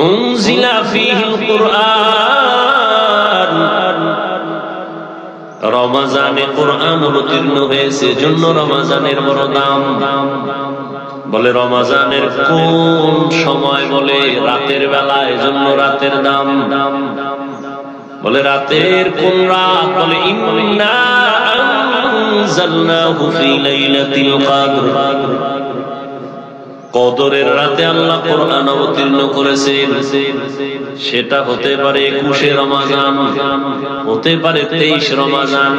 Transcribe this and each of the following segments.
উনজিলা ফীহিল কুরআন, রমজানে কুরআন অবতীর্ণ হয়েছে, জন্য রমজানের বড় দাম। বলে রমজানের কোন সময়? বলে রাতের বেলায়, জন্য রাতের দাম। বলে রাতের কোন রাত? বলে ইন্না আনজালনাহু ফী লাইলাতিল কদর, কদরের রাতে আল্লাহ কোরআন অবতীর্ণ করেছেন। সেটা হতে পারে 21 রমজান, হতে পারে 23 রমজান,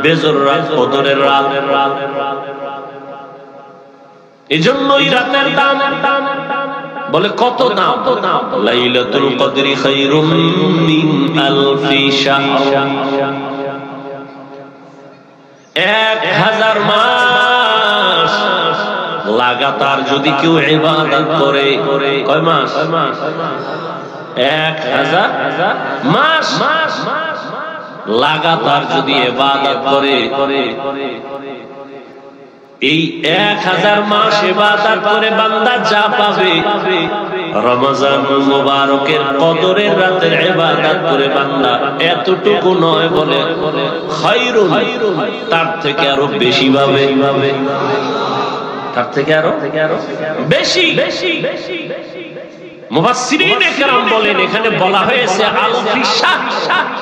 বেজর রাত, কদরের রাত। এজন্যই রাতের দাম। বলে কত দাম? লাইলাতুল কদরি খায়রুম মিন আলফি শাহর, 1000 মাস লাগাতার যদি কেউ ইবাদত করে। কয় মাস? 1000 মাস লাগাতার যদি ইবাদত করে, এই 1000 মাস ইবাদত করে বান্দা যা পাবে, রমজান মুবারকের কদরের রাতের ইবাদত করে বান্দা এতটুকু নয়, বলে খায়রুন, তার থেকে আরো বেশি পাবে, তার থেকে আরো বেশি। মুফাসসিরিনে কেরাম বলেন, এখানে বলা হয়েছে আলফি শাহর,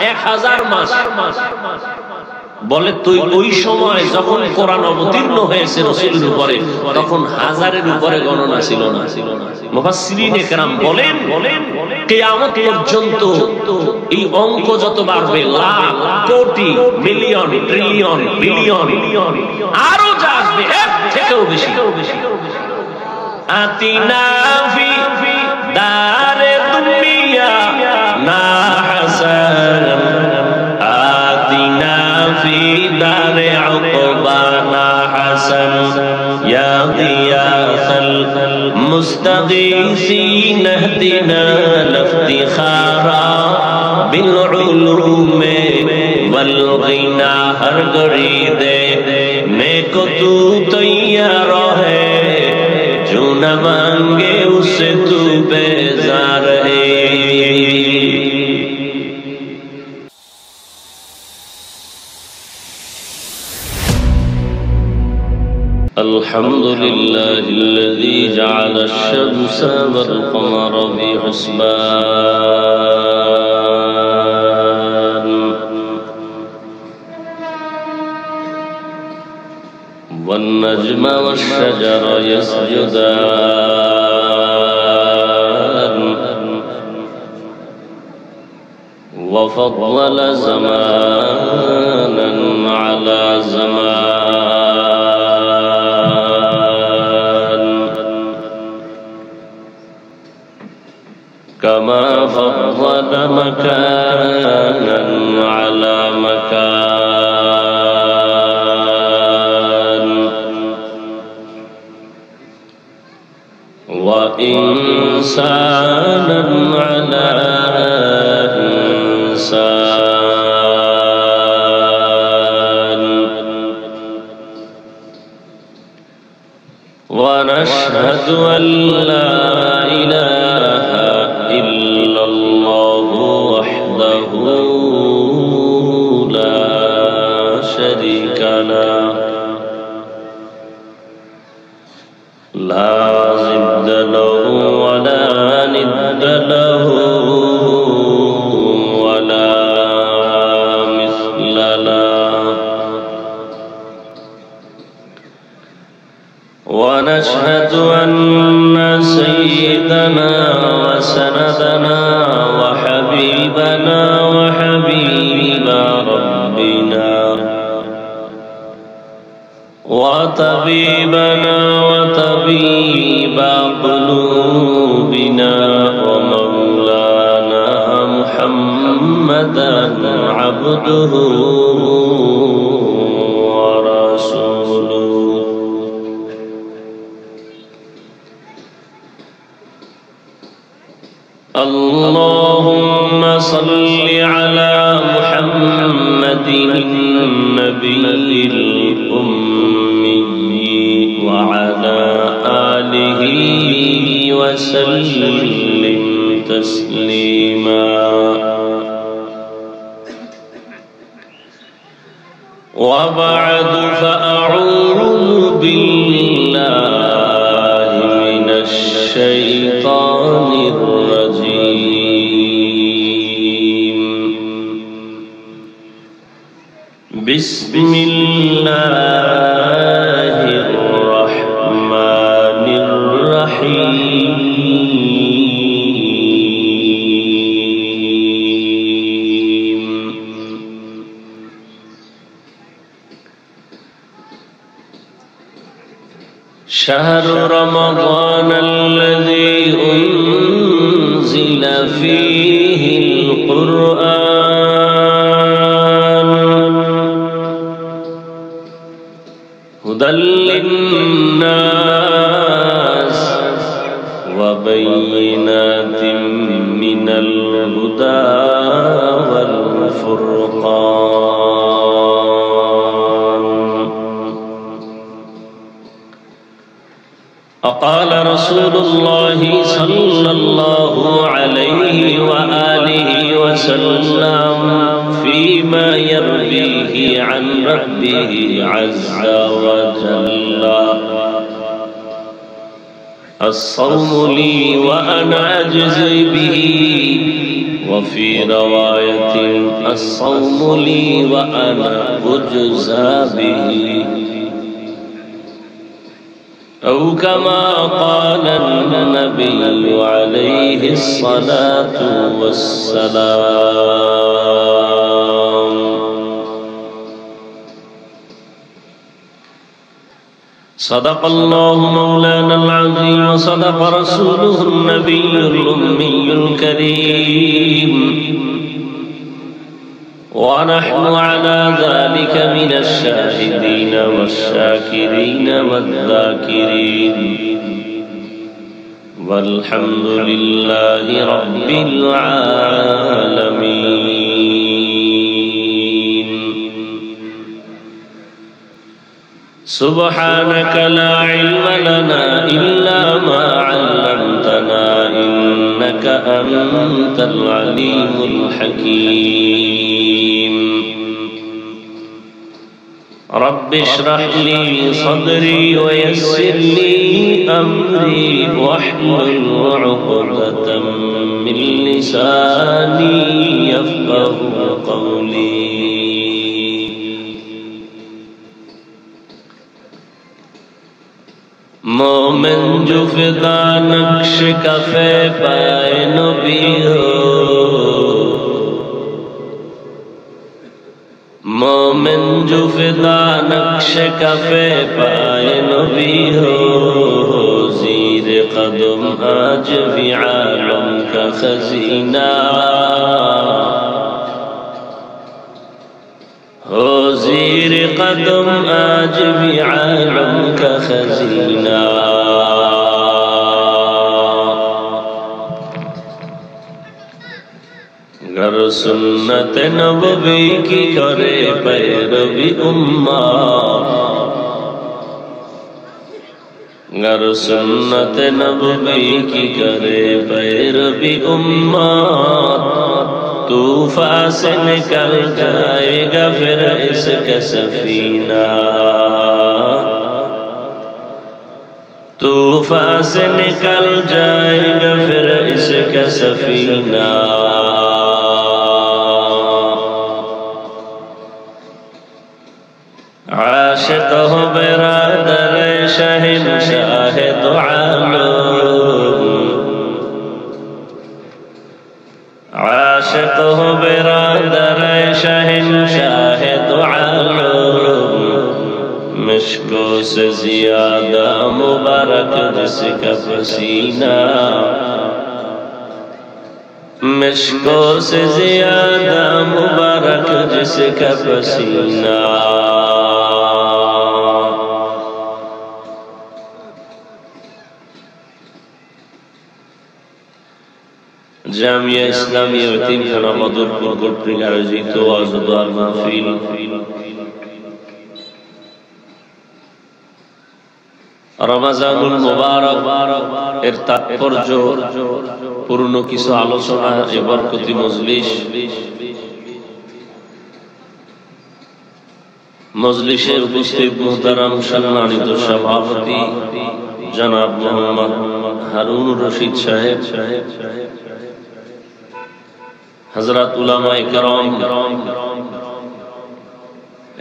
1000 মাস। বলে তুই ওই সময় যখন কোরআন অবতীর্ণ হয়েছে রাসূলের উপরে, তখন 1000-এর উপরে গণনা ছিল না। মুফাসসিরিনে কেরাম বলেন কিয়ামত পর্যন্ত এই অঙ্ক যত বাড়বে, লাখ, কোটি, মিলিয়ন, ট্রিলিয়ন, বিলিয়ন, আরো যা আসবে এর থেকেও বেশি। আতিনা ফি দারে দুনিয়া না হাসান, আতিনা ফি দারে উকবা না হাসান, ইয়া গিয়াসাল মুস্তাগীসিন ইহদিনা লিফতিখারা বিল উলুমে ওয়াল গিনা, হর ঘড়ি দে মেको तू तैयार है, जो न मांगे उससे तू बेजार है। الحمد لله الذي جعل الشمس والقمر بحسبان، والنجم والشجر يسجدان، وفضل زمانا على زمان، كما فضل مكانا على مكان، وإنسانا على إنسان، ونشهد أن لا إله إلا الله وحده لا شريك له، لا ضد له ولا ند له ولا مثل له، ونشهد أن سيدنا وسندنا وحبيبنا وحبيب ربنا وطبيبنا وطبيب قلوبنا ومولانا محمدا عبده ورسوله، اللهم صل على محمد النبي الأمي وعلى آله وسلم تسليما وبعد فأعوذ بالله من الشيطان الرجيم بسم الله الرحمن الرحيم شهر رمضان الذي أنزل فيه القرآن هدى للناس وبينات من الهدى والفرقان وقال رسول الله صلى الله عليه وآله وسلم فيما يرويه عن ربه عز وجل الصوم لي وأنا أجزي به وفي رواية الصوم لي وأنا أجزى به أو كما قال النبي عليه الصلاة والسلام صدق الله مولانا العظيم وصدق رسوله النبي الأمي الكريم ونحن على ذلك من الشاهدين والشاكرين والذاكرين والحمد لله رب العالمين سبحانك لا علم لنا إلا ما علمتنا إنك أنت العليم الحكيم رب اشرح لي صدري ويسر لي أمري واحلل عقدة من لساني يفقه قولي مومن جو فدا نقش کفے پائے نبی ہو مومن جو فدا نقش کفے پائے نبی ہو زیر قدم آج بھی عالم کا خزینہ ہو زیر قدم آج بھی عالم کا خزینہ گر سنت نبوی کی کرے پیروی امت گر سنت نبوی کی کرے پیروی امت طوفان سے نکل جائے گا پھر اس کا سفینہ طوفان سے نکل جائے گا پھر اس کا سفینہ عاشق ہو برادر شہنشاہ دو عالم عاشق ہو برادر شہنشاہ دو عالم مشکوں سے زیادہ مبارک جس کا پسینہ مشکوں سے زیادہ مبارک جس کا پسینہ জামিয়া ইসলামী এতিমখানা মদরপুর কর্তৃক আয়োজিত ওয়াজ ও দোয়ার মাহফিল রমাজানুল মুবারক এর তাৎপর্য পূর্ণ কিছু আলোচনা এ বরকতি মজলিস, মজলিসে উপস্থিত মুহতারাম সম্মানিত সভাপতি জনাব মোহাম্মদ হারুন রশিদ সাহেব, হযরত উলামায়ে কেরাম,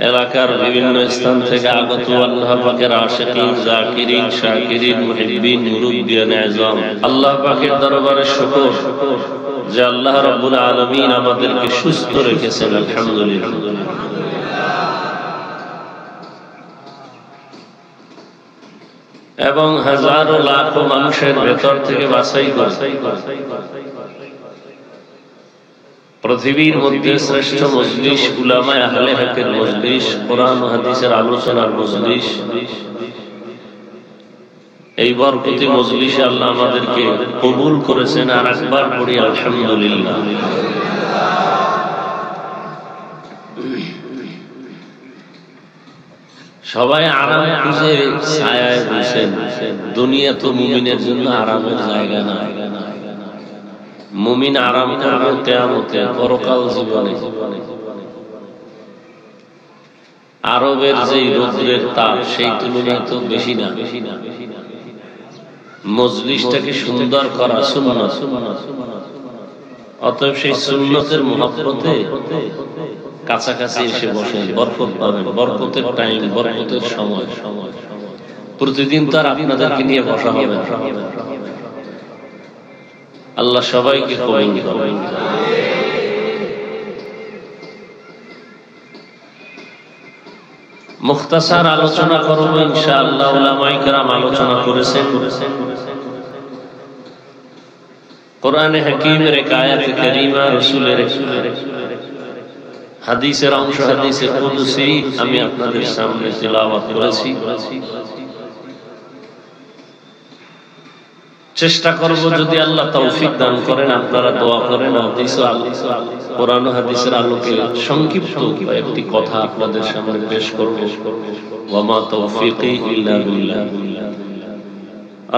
এলাকার বিভিন্ন স্থান থেকে আগত আল্লাহ পাকের আশিকিন, জাকিরিন, শাকিরিন, মুহিব্বিন, মুরব্বিয়ান আযম, আল্লাহ পাকের দরবারে শুকর যে আল্লাহ রাব্বুল আলামিন আমাদেরকে সুস্থ রেখেছেন, আলহামদুলিল্লাহ। এবং হাজারো লাখো মানুষের ভেতর থেকে বাছাই করে পৃথিবীর মধ্যে শ্রেষ্ঠ মজলিস, উলামায়ে আহলে হকের মজলিস, কোরআন ও হাদিসের আলোচনার মজলিস, এই বরকতি মজলিসে আল্লাহ আমাদেরকে কবুল করেছেন। আর একবার পড়ি আলহামদুলিল্লাহ। সবাই আরাম খুঁজে ছায়ায় বসেন। দুনিয়া তো মুমিনের জন্য আরামের জায়গা না। মুমিন আরাম করবে কিয়ামতে, পরকাল জীবনে। আরবের যে রৌদ্রের তাপ সেই তুলনায় তো বেশি না। মজলিসটাকে সুন্দর করা সুন্নাত, অতএব সেই সুন্নতের মুহাব্বতে কাছাকাছি এসে বসেন, বরকত পাবেন। বরকতের টাইম, বরকতের সময়। প্রতিদিন তো আর আপনাদেরকে নিয়ে বসা হবে না। আল্লাহ সবাইকে কবুল করুন। মুখতাসার আলোচনা করব ইনশাআল্লাহ। উলামায়ে কেরাম আলোচনা করেছেন কোরআনে হাকীমের এক আয়াতে কারীমা, রাসূলের হাদিসের অংশ, হাদিসে কুদসি আমি আপনাদের সামনে তিলাওয়াত করেছি। চেষ্টা করব যদি আল্লাহ তৌফিক দান করেন, আপনারা দোয়া করেন। কোরআন ও হাদিসের আলোকে সংক্ষিপ্ত একটি কথা আপনাদের সামনে পেশ করব। ওয়া মা তৌফিকি ইল্লা বিল্লাহ।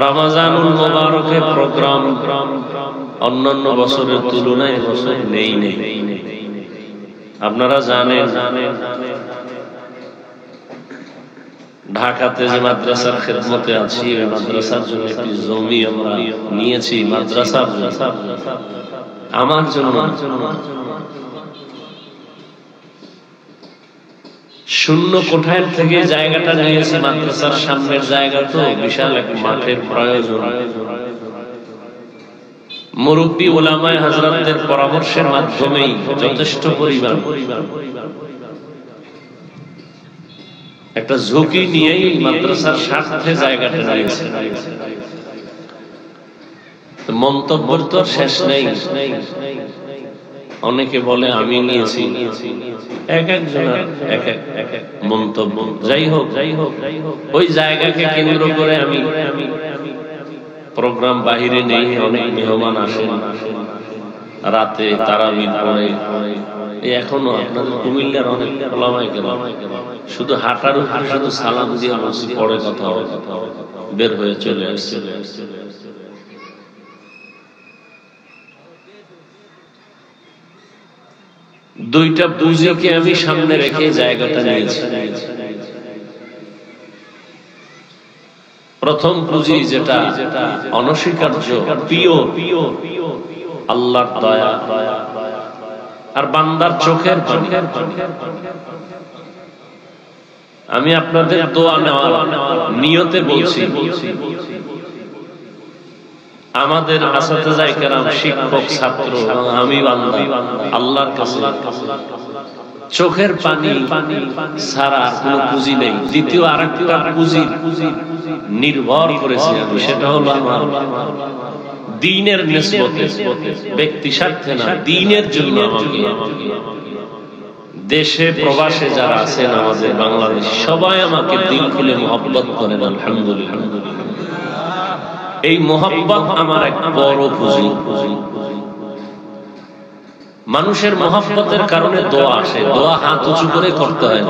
রমাজানুল মুবারকের প্রোগ্রাম অন্যান্য বছরের তুলনায় এবছর নেই। আপনারা জানেন ঢাকাতে যে মাদ্রাসার খেদমতে আছি, মাদ্রাসার জন্য একটি জমি আমরা নিয়েছি। মাদ্রাসার আমার জন্য শূন্য কোঠায় থেকে জায়গাটা নিয়েছি। মাদ্রাসার সামনের জায়গা তো বিশাল এক মাঠের প্রয়োজন। মুরব্বী উলামায়ে হযরতদের পরামর্শের মাধ্যমেই যথেষ্ট পরিমাণ একটা ঝুঁকি নিয়েই মাদ্রাসার সাথে জায়গাটা নিয়েছে। মন্তব্যের তো শেষ নেই। অনেকে বলে আমি নিয়েছি, এক একজনের এক এক মন্তব্য। যাই হোক, ওই জায়গাকে কেন্দ্র করে আমি প্রোগ্রাম বাহিরে নেই। অনেক মেহমান আসেন রাতে তারাবির পড়ে। এখনো আপনাদের কুমিল্লার অনেক ওলামায়ে কেরাম শুধু হাঁটার উপরে শুধু সালাম দিয়ে মসজিদ পড়ে কথা বের হয়ে চলে আসছে। দুইটা পুঁজিকে আমি সামনে রেখে জায়গাটা নিয়েছি। প্রথম পুঁজি যেটা অনস্বীকার্য, প্রিয় আল্লাহর দয়া আর বান্দার চোখের পানি। আমি আপনাদের দোয়া নেওয়ার নিয়তে বলছি, আমাদের আসাতেজায়ে কেরাম, শিক্ষক, ছাত্র এবং আমি বান্দা আল্লাহর কাছে চোখের পানি ছাড়া কোনো পুঁজি নেই। দ্বিতীয় আরেকটা পুঁজি নির্ভর করেছি আমি, সেটা হলো আমার দ্বীনের নিসবতে, ব্যক্তি স্বার্থে না, দ্বীনের জন্য আমাকে দেশে প্রবাসে যারা আছেন আমাদের বাংলাদেশ, সবাই আমাকে দিল খুলে মহব্বত করেন, আলহামদুলিল্লাহ। এই মহব্বত আমার এক বড় পুঁজি। মানুষের মহব্বতের কারণে দোয়া আসে, দোয়া হাত উঁচু করে করতে হয়।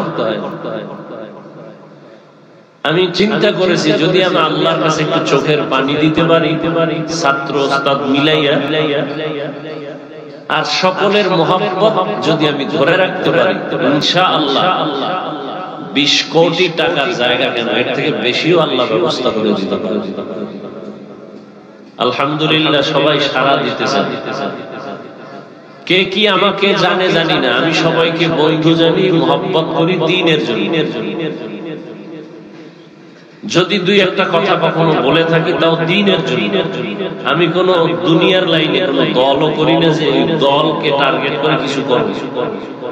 আমি চিন্তা করেছি যদি আমি আল্লাহর কাছে একটু চোখের পানি দিতে পারি, ছাত্র ওস্তাদ মিলাইয়া, আর সকলের মহব্বত যদি আমি ধরে রাখতে পারি, ইনশাআল্লাহ 20 কোটি টাকার জায়গা কেন এর থেকে বেশিও আল্লাহ ব্যবস্থা করে দিতে পারে। আলহামদুলিল্লাহ সবাই সাড়া দিতেছে। কে কি আমাকে জানে জানি না, আমি সবাইকে বন্ধু জানি, মহব্বত করি দ্বীনের জন্য। যদি দুই একটা কথা কখনো বলে থাকি তাও দ্বীনের জন্য। আমি কোন দুনিয়ার লাইনে কোন দলও করি না যে এই দলকে টার্গেট করে কিছু করব।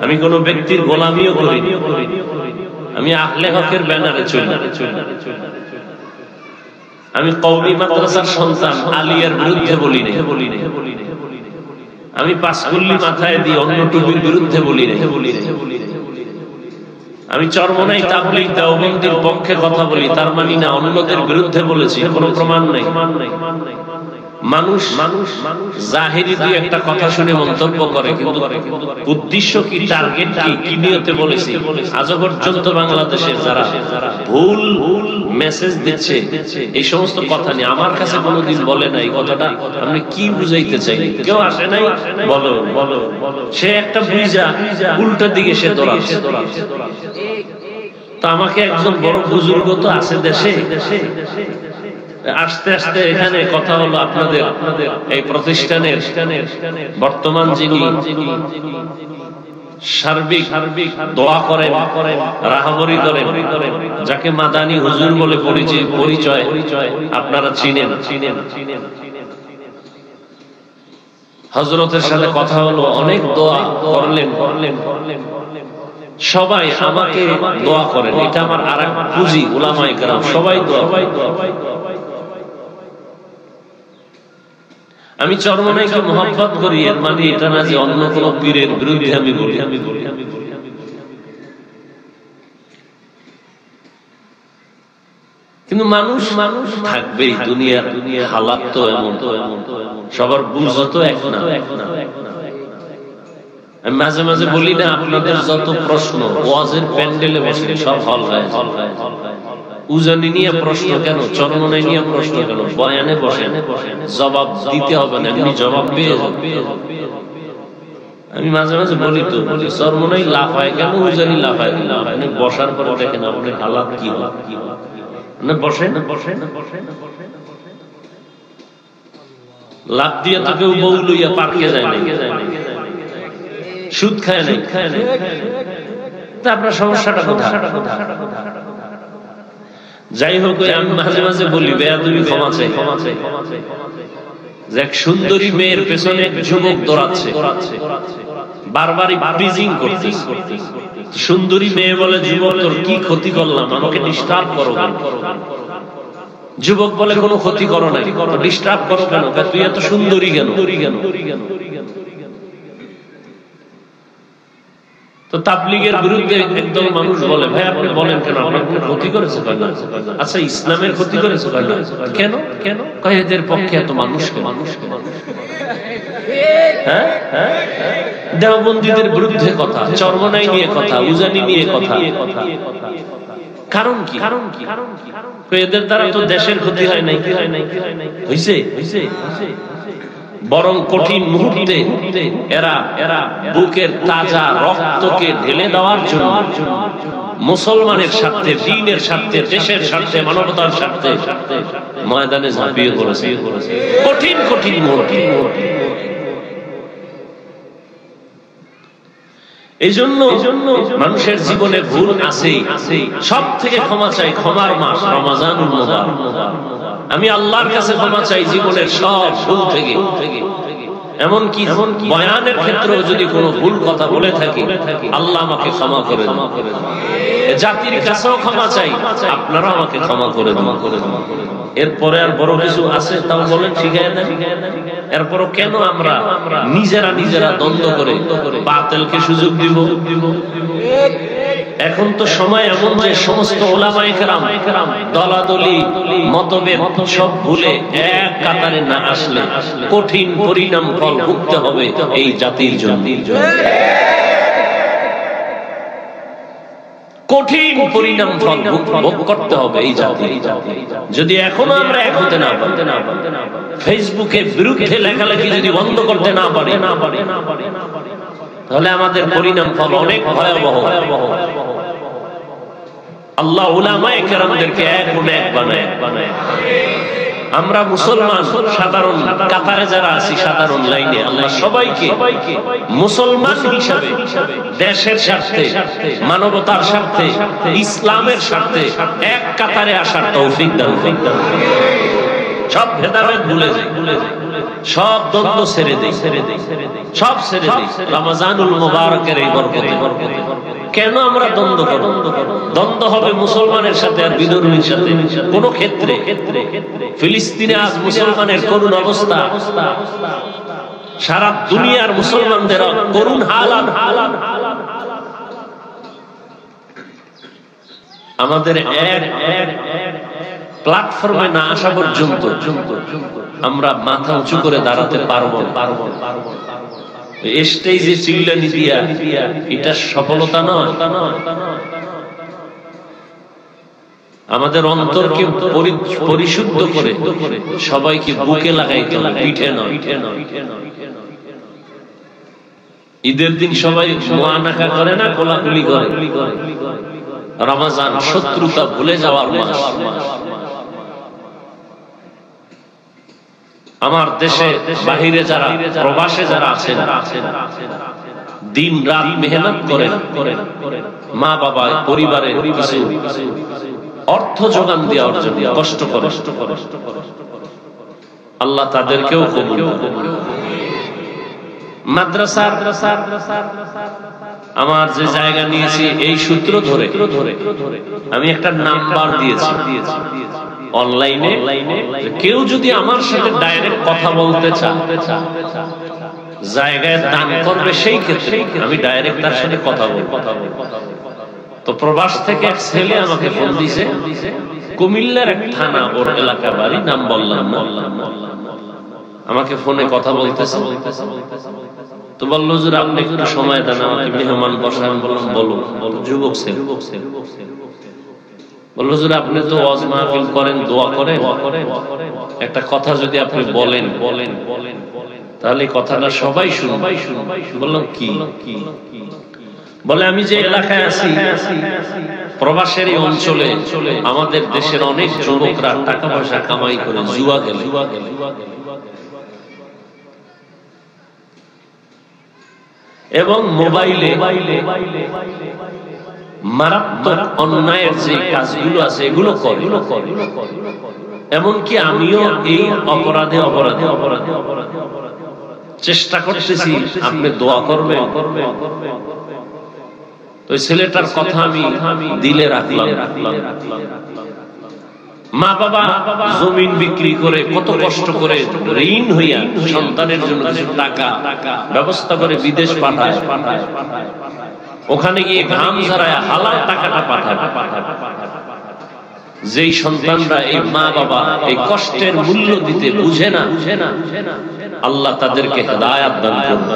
আমি কোন ব্যক্তির গোলামিও করি না। আমি আহলে হকের ব্যানারে চলি। আমি কওমি মাদ্রাসার সন্তান, আলিয়ার বিরুদ্ধে বলি না। আমি পাঁচকুল্লি মাথায় দিয়ে অন্য টুপির বিরুদ্ধে বলি না। আমি চরমনাই তাবলীগ দেওবন্দির পক্ষে কথা বলি, তার মানে না অন্যদের বিরুদ্ধে বলেছি, কোনো প্রমাণ নাই। মানুষ জাহিরি দিয়ে একটা কথা শুনে মন্তব্য করে, কিন্তু উদ্দেশ্য কি, টার্গেট কি, কি নিয়তে বলেছি। আজ পর্যন্ত বাংলাদেশের যারা ভুল মেসেজ দিচ্ছে এই সমস্ত কথা নিয়ে আমার কাছে কোনোদিন বলে নাই কথাটা আপনি কি বুঝাইতে চাই, কেউ আসে নাই বলো বলো, সে একটা বুঝা উল্টা দিকে সে দৌড়াচ্ছে। তো আমাকে একজন বড় বুজুর্গ তো আছে দেশে, আস্তে আস্তে এখানে কথা হলো আপনাদের এই প্রতিষ্ঠানের বর্তমান যিনি সার্বিক দোয়া করেন, রাহাবরি করেন, যাকে মাদানী হুজুর বলে পরিচয় আপনারা চিনেন। হযরতের সাথে কথা হলো, অনেক দোয়া করলেন। সবাই আমাকে দোয়া করেন, এটা আমার আরেক পুঁজি। উলামায়ে কেরাম সবাই দোয়া। আমি চরমনাইকে মহব্বত করি, এর মানে এটা না যে অন্য কোন পীরের বিরুদ্ধে আমি বলি। কিন্তু মানুষ থাকবেই, দুনিয়ার হালাত তো এমন, সবার বুঝ তো এক না। আমি মাঝে মাঝে বলি না, আপনাদের যত প্রশ্ন ওয়াজের প্যান্ডেলে বসে সব হল হয়। উজানি নিয়ে প্রশ্ন কেন, চরমনাই নিয়ে প্রশ্ন কেন, বয়ানে বসেন, জবাব দিতে হবে না, এমনি জবাব পেয়ে যাবে। আমি মাঝে মাঝে বলি তো, চরমনাই লাফায় কেন, উজানি লাফায় কেন, আপনি বসার পরে দেখেন আপনার হালাত কি হয়। বসেন লাভ দিয়ে তো কেউ বউ লইয়া পার্কে যায় না, সুদ খায় না, তা আপনার সমস্যাটা কোথায়? যাই হোক, আমি মাঝে মাঝে বলি বেয়াদবি ক্ষমা চাই। যে এক সুন্দরী মেয়ের পেছনে এক যুবক দৌড়াচ্ছে, বারবারই ব্রিজিং করতেছে। সুন্দরী মেয়ে বলে, যুবক তোর কি ক্ষতি করলাম, আমাকে ডিস্টার্ব করো কেন? যুবক বলে, কোনো ক্ষতি করো নাই, ডিস্টার্ব করো কেন? তুই এত সুন্দরী কেন? তো তাবলীগের বিরুদ্ধে একদল মানুষ বলে, ভাই আপনি বলেন কেন, আপনার কোনো ক্ষতি করেছে? আচ্ছা, ইসলামের ক্ষতি করেছে কেন? কেন কয় এদের পক্ষে এত মানুষ দেওবন্দীদের বিরুদ্ধে কথা, চরমনাই নিয়ে কথা, উজানি নিয়ে কথা। কারণ কি? এদের দ্বারা তো দেশের ক্ষতি হয় নাই, হইছে? বরং কঠিন মুহূর্তে এরা বুকের তাজা রক্তকে ঢেলে দেওয়ার জন্য মুসলমানের স্বার্থে, দ্বীনের স্বার্থে, দেশের স্বার্থে, মানবতার স্বার্থে ময়দানে ঝাঁপিয়ে পড়েছে। কঠিন মুহূর্তে। এই জন্য মানুষের জীবনে ভুল আছেই, সব থেকে ক্ষমা চাই। ক্ষমার মাস রমজানুল মুবারক। আমি আল্লাহর কাছে ক্ষমা চাই জীবনের সব ভুল থেকে। এমনকি বয়ানের ক্ষেত্রেও যদি কোনো ভুল কথা বলে থাকি, আল্লাহ আমাকে ক্ষমা করে দেন। জাতির কাছেও ক্ষমা চাই, আপনারা আমাকে ক্ষমা করে দেন। এরপরে আর বড় কিছু আছে তাও বলেন, শিখায় দেন। এরপরও কেন আমরা নিজেরা দ্বন্দ্ব করে বাতিলকে সুযোগ দিব? এখন তো সময় এমন যে সমস্ত উলামায়ে কেরাম দলাদলি মতভেদ সব ভুলে এক কাতারে না আসলে কঠিন পরিণাম ফল ভুগতে হবে এই জাতির জন্য। কঠিন পরিণাম ফল ভোগ করতে হবে এই জাতি। যদি এখনো আমরা এক হতে না পারি, ফেসবুকে বিরুদ্ধে লেখালেখি যদি বন্ধ করতে না পারি, তাহলে আমাদের পরিণাম ফল অনেক ভয়াবহ। আল্লাহ উলামায়ে কেরামদেরকে এক বানায়। আমরা মুসলমান সাধারণ কাতারে যারা আছি, সাধারণ লাইনে, আল্লাহ সবাইকে মুসলমান হিসাবে দেশের স্বার্থে, মানবতার স্বার্থে, ইসলামের স্বার্থে এক কাতারে আসার তৌফিক দান করুন। সব ভেদাভেদ ভুলে যাই, সব দ্বন্দ্ব ছেড়ে দেই, সব ছেড়ে দেই রমজানুল মুবারকের এই বরকতে। কেন আমরা দ্বন্দ্ব করব? দ্বন্দ্ব হবে মুসলমানের সাথে আর বিধর্মীর সাথে কোন ক্ষেত্রে। ফিলিস্তিনে আজ মুসলমানের করুণ অবস্থা, সারা দুনিয়ার মুসলমানদের করুণ হালাত। আমাদের এক প্ল্যাটফর্মে না আসা পর্যন্ত আমরা মাথা উঁচু করে দাঁড়াতে পারবো। স্টেজে চিল্লানি দিয়া এটা সফলতা নয়। আমাদের অন্তরকে পরিশুদ্ধ করে সবাইকে বুকে লাগাইতে হবে, পিঠে নয়। ঈদের দিন সবাই মুআনাকা করে না, কোলাকুলি করে। রমজান শত্রুতা ভুলে যাওয়ার মাস। আমার দেশে বাহিরে যারা, প্রবাসে যারা আছেন, দিন রাত মেহনত করেন, মা বাবা পরিবারের কিছু অর্থ যোগান দেওয়ার জন্য কষ্ট করে, আল্লাহ তাদেরকেও কবুল করুন। মাদ্রাসা আমার যে জায়গা নিয়েছি এই সূত্র ধরে আমি একটা নাম্বার দিয়েছি অনলাইনে। কেউ যদি আমার সাথে ডাইরেক্ট কথা বলতে চায়, জায়গায় দান করবে, সেই ক্ষেত্রে আমি ডাইরেক্ট তার সাথে কথা বলবো। তো প্রবাস থেকে এক ছেলে আমাকে ফোন দিয়েছে, কুমিল্লার এক থানা, ওর এলাকা বাড়ি, নাম বললাম না, আমাকে ফোনে কথা বলতেছে। তো বললো হুজুর আপনি একটু সময় দেন, আমাকে মেহমান বসান। বললাম বলো। যুবক ছেলে বললো হুজুর আপনি তো ওয়াজ মাহফিল করেন, দোয়া করেন, একটা কথা যদি আপনি বলেন তাহলে কথাটা সবাই শুনবে। বললাম কি? বলে আমি যে এলাকায় আছি, প্রবাসের এই অঞ্চলে আমাদের দেশের অনেক যুবকরা টাকা পয়সা কামাই করে জুয়া খেলে, এবং মোবাইলে মারাত্মক অন্যায়ের যে কাজগুলো আছে এগুলো করে। এমনকি আমিও এই অপরাধে চেষ্টা করতেছি, আপনি দোয়া করবেন। তো ছেলেটার কথা আমি দিলে রাখলাম। মা বাবা জমিন বিক্রি করে, কত কষ্ট করে ঋণ হইয়া সন্তানের জন্য কিছু টাকা ব্যবস্থা করে বিদেশ পাঠায়। ওখানে গিয়ে ঘাম ঝরায় হালাল টাকাটা পাঠায়। যেই সন্তানরা, এই মা বাবা এই কষ্টের মূল্য দিতে বুঝে না, আল্লাহ তাদেরকে হেদায়েত দান করুন।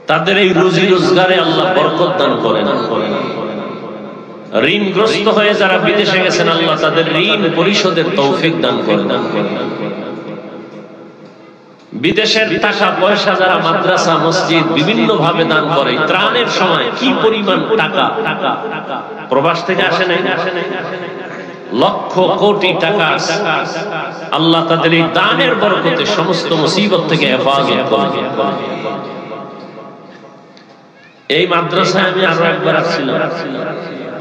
তাদের এই রুজি রোজগারে আল্লাহ বরকত দান করেন। ঋণগ্রস্ত হয়ে যারা বিদেশে গেছেন, আল্লাহ তাদের ঋণ পরিশোধের তৌফিক দান করেন। বিদেশের টাকা পয়সা যারা মাদ্রাসা, মসজিদ বিভিন্ন ভাবে দান করে, ত্রাণের সময় কি পরিমাণ টাকা প্রবাস থেকে আসে নাই, লক্ষ কোটি টাকা আল্লাহ তাদের এই দানের বরকতে সমস্ত মুসিবত থেকে হেফাজত করেন। এই মাদ্রাসায় আমি আরো একবার আসছিলাম,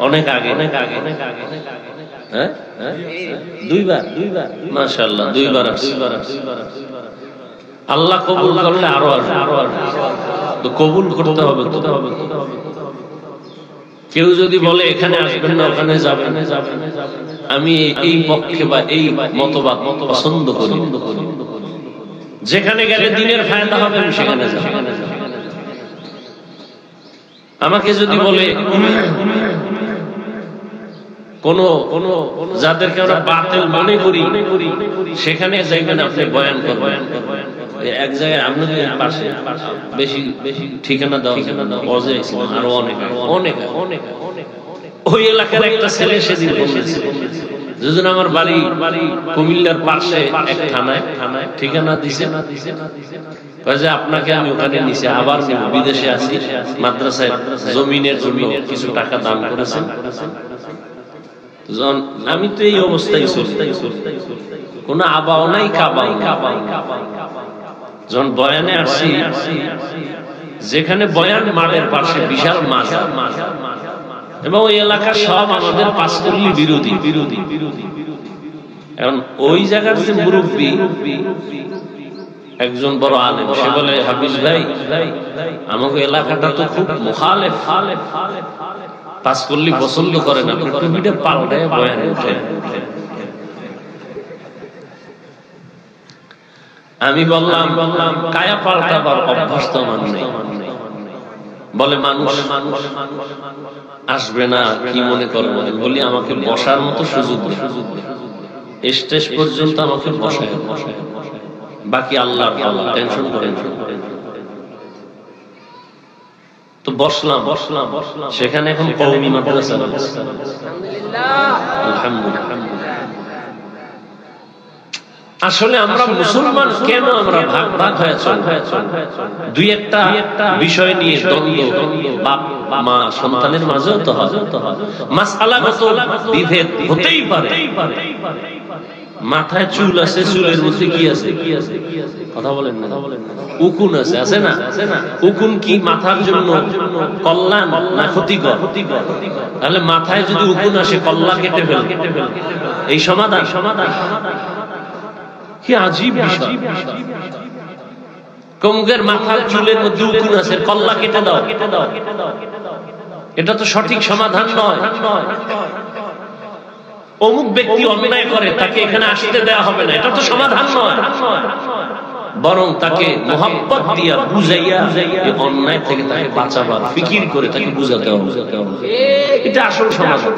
অনেক আগে, দুইবার মাশাআল্লাহ, দুইবার। আল্লাহ কবুল করলে আরো তো কবুল করতে হবে। কেউ যদি বলে এখানে আসবেন না, ওখানে যাবেন, আমি এই পক্ষে বা এই মতবাদ পছন্দ করি। যেখানে গেলে দিনের ফায়দা হবে আমি সেখানে যাব। আমাকে যদি বলে কোন যাদেরকে আমরা বাতিল মনে করি, সেখানে যাইবেন, আপনি বয়ান করবেন, এক জায়গায় আপনাদের পাশে বেশি বেশি ঠিকানা দাও অজে আরো অনেক অনেক অনেক ওই এলাকার একটা ছেলে সেদিন বলেছে যেজন আমার বাড়ি কুমিল্লার পাশে এক থানায় ঠিকানা দিছে যে আপনাকে আমি ওখানে নিচে আবার বিদেশে আছি মাদ্রাসায় জমিনের জন্য কিছু টাকা দান করেছেন। আমি তো এই অবস্থায় কোন আবাও নাই কাবাও যখন বয়ানে আসছি যেখানে বয়ান মাঠের পাশে বিশাল মাজার এবং ওই এলাকার সব আমাদের পাঁচতল্লি বিরোধী এখন ওই জায়গার যে মুরব্বী একজন বড় আলেম সে বলে হাফিজ ভাই আমাকে এলাকাটা তো খুব মুখালেফ পাঁচতল্লি পছন্দ করে না টুপিটা পাল্টায় বয়ানে উঠে। আমি বললাম কায়া পাল্টাবার অভ্যাস তো আমার নেই। বলে মানুষ আসবে না কি মনে করবো বলি আমাকে বসার মতো সুযোগ স্টেজ পর্যন্ত আমাকে বসায় বাকি আল্লাহ টেনশন করেন। তো বসলাম সেখানে এখন কওমি মাদ্রাসা আলহামদুলিল্লাহ। আসলে আমরা মুসলমান কেন আমরা ভাগ ভাগ হয়ে দুই একটা বিষয় নিয়ে দ্বন্দ্ব বাপ মা সন্তানের মাঝেও তো হয় মাসআলাগত বিভেদ হতেই পারে। মাথায় চুল আছে চুলের মধ্যে কি আছে কথা বলেন না উকুন আছে না উকুন কি মাথার জন্য কল্যাণ না ক্ষতিকর? তাহলে মাথায় যদি উকুন আসে কল্লা কেটে ফেল এই সমাধান কি আজীব বিষয়। কমুকের মাথার চুলের মধ্যে উকুন আছে কল্লা কেটে দাও এটা তো সঠিক সমাধান নয়। অমুক ব্যক্তি অন্যায় করে তাকে এখানে আসতে দেওয়া হবে না এটা তো সমাধান নয়, বরং তাকে মোহাব্বত দিয়া বুঝাইয়া অন্যায় থেকে তাকে বাঁচাবার ফিকির করে তাকে বুঝাতে হবে, এটা আসল সমাধান।